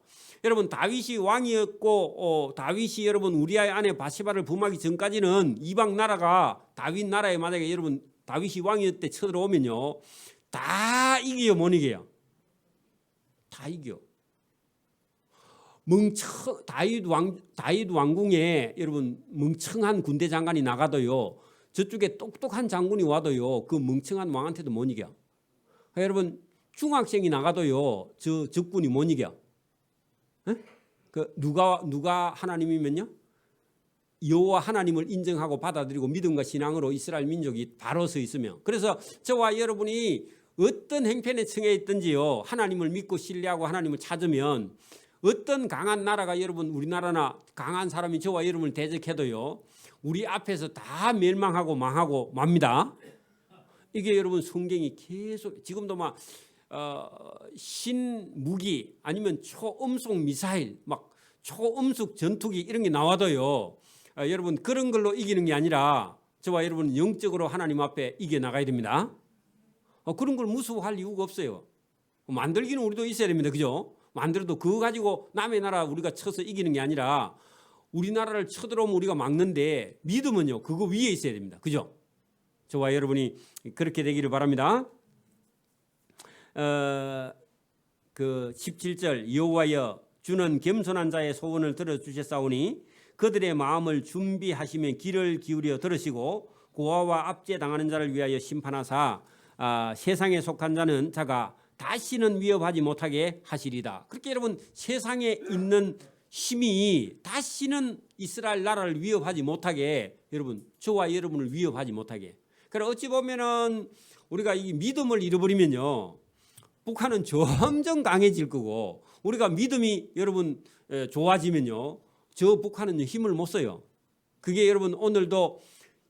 여러분 다윗이 왕이었고 다윗이 여러분 우리아의 아내 바세바를 범하기 전까지는 이방 나라가 다윗 나라에 만약에 여러분 다윗이 왕이었을 때 쳐들어오면요 다 이겨요 못 이겨요? 다 이겨. 다윗 왕궁에 여러분 멍청한 군대 장관이 나가도요 저쪽에 똑똑한 장군이 와도요 그 멍청한 왕한테도 못 이겨. 여러분 중학생이 나가도요 저 적군이 못 이겨. 그 누가 하나님이면요 여호와 하나님을 인정하고 받아들이고 믿음과 신앙으로 이스라엘 민족이 바로 서 있으며 그래서 저와 여러분이 어떤 행편에 처해 있든지요 하나님을 믿고 신뢰하고 하나님을 찾으면 어떤 강한 나라가 여러분 우리나라나 강한 사람이 저와 여러분을 대적해도요 우리 앞에서 다 멸망하고 망하고 맙니다. 이게 여러분 성경이 계속 지금도 막 신무기 아니면 초음속 미사일 막 초음속 전투기 이런 게 나와도요 여러분 그런 걸로 이기는 게 아니라 저와 여러분 영적으로 하나님 앞에 이겨나가야 됩니다. 그런 걸 무서워할 이유가 없어요. 만들기는 우리도 있어야 됩니다. 그죠? 만들어도 그거 가지고 남의 나라 우리가 쳐서 이기는 게 아니라 우리나라를 쳐들어오면 우리가 막는데 믿음은요 그거 위에 있어야 됩니다. 그죠? 저와 여러분이 그렇게 되기를 바랍니다. 그 17절 여호와여 주는 겸손한 자의 소원을 들어주셨사오니 그들의 마음을 준비하시면 귀를 기울여 들으시고 고아와 압제당하는 자를 위하여 심판하사 세상에 속한 자가 다시는 위협하지 못하게 하시리다. 그렇게 여러분 세상에 있는 힘이 다시는 이스라엘 나라를 위협하지 못하게 여러분 저와 여러분을 위협하지 못하게. 그래서 어찌 보면은 우리가 이 믿음을 잃어버리면요 북한은 점점 강해질 거고 우리가 믿음이 여러분 좋아지면요 저 북한은 힘을 못 써요. 그게 여러분 오늘도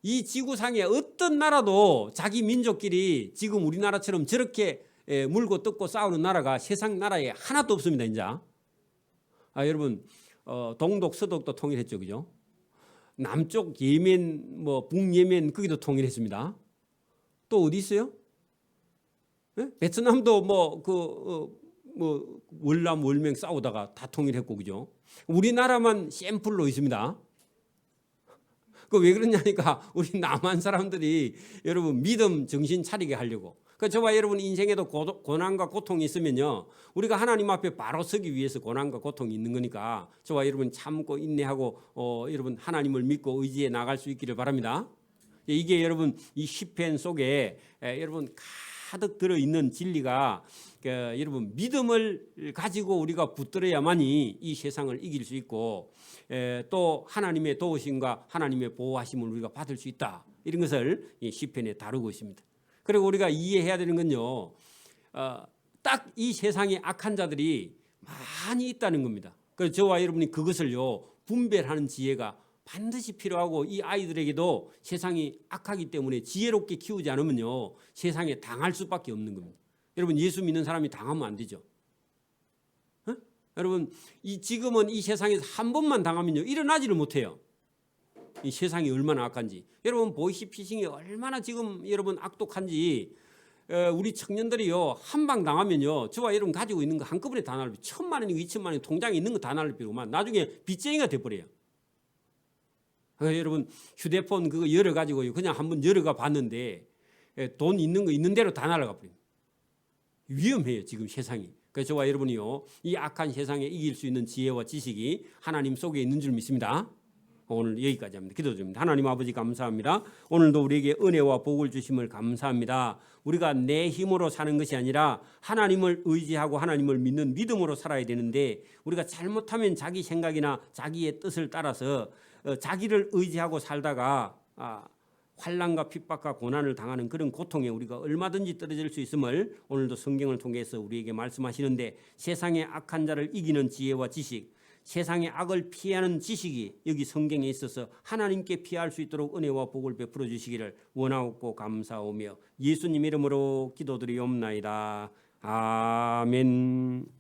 이 지구상에 어떤 나라도 자기 민족끼리 지금 우리나라처럼 저렇게 물고 뜯고 싸우는 나라가 세상 나라에 하나도 없습니다. 이제 여러분 동독 서독도 통일했죠. 그죠? 남쪽 예멘 북예멘 거기도 통일했습니다. 또 어디 있어요? 베트남도 월남 월맹 싸우다가 다 통일했고 그죠? 우리나라만 샘플로 있습니다. 그 왜 그러냐니까 우리 남한 사람들이 여러분 믿음 정신 차리게 하려고. 그 저와 여러분 인생에도 고난과 고통이 있으면요 우리가 하나님 앞에 바로 서기 위해서 고난과 고통이 있는 거니까 저와 여러분 참고 인내하고 여러분 하나님을 믿고 의지해 나갈 수 있기를 바랍니다. 이게 여러분 이 시편 속에 여러분 가득 들어있는 진리가 여러분 믿음을 가지고 우리가 붙들어야만이 이 세상을 이길 수 있고 또 하나님의 도우심과 하나님의 보호하심을 우리가 받을 수 있다. 이런 것을 이 시편에 다루고 있습니다. 그리고 우리가 이해해야 되는 건요 딱 이 세상에 악한 자들이 많이 있다는 겁니다. 그래서 저와 여러분이 그것을요 분별하는 지혜가 반드시 필요하고 이 아이들에게도 세상이 악하기 때문에 지혜롭게 키우지 않으면요 세상에 당할 수밖에 없는 겁니다. 여러분 예수 믿는 사람이 당하면 안 되죠. 여러분 지금은 이 세상에서 한 번만 당하면요 일어나지를 못해요. 이 세상이 얼마나 악한지. 여러분 보이시피싱이 얼마나 지금 여러분 악독한지 우리 청년들이요 한 방 당하면요 저와 여러분 가지고 있는 거 한꺼번에 다 날려 1,000만 원이고 2,000만 원이 통장에 있는 거 다 날릴 필요만 나중에 빚쟁이가 돼버려요. 여러분 휴대폰 그거 열어가지고 그냥 한번 열어가 봤는데 돈 있는 거 있는 대로 다 날아가 버립니다. 위험해요 지금 세상이. 그래서 저와 여러분이요 이 악한 세상에 이길 수 있는 지혜와 지식이 하나님 속에 있는 줄 믿습니다. 오늘 여기까지 합니다. 기도 드립니다. 하나님 아버지 감사합니다. 오늘도 우리에게 은혜와 복을 주심을 감사합니다. 우리가 내 힘으로 사는 것이 아니라 하나님을 의지하고 하나님을 믿는 믿음으로 살아야 되는데 우리가 잘못하면 자기 생각이나 자기의 뜻을 따라서 자기를 의지하고 살다가 환난과 핍박과 고난을 당하는 그런 고통에 우리가 얼마든지 떨어질 수 있음을 오늘도 성경을 통해서 우리에게 말씀하시는데 세상의 악한 자를 이기는 지혜와 지식 세상의 악을 피하는 지식이 여기 성경에 있어서 하나님께 피할 수 있도록 은혜와 복을 베풀어 주시기를 원하옵고 감사하오며 예수님 이름으로 기도드리옵나이다. 아멘.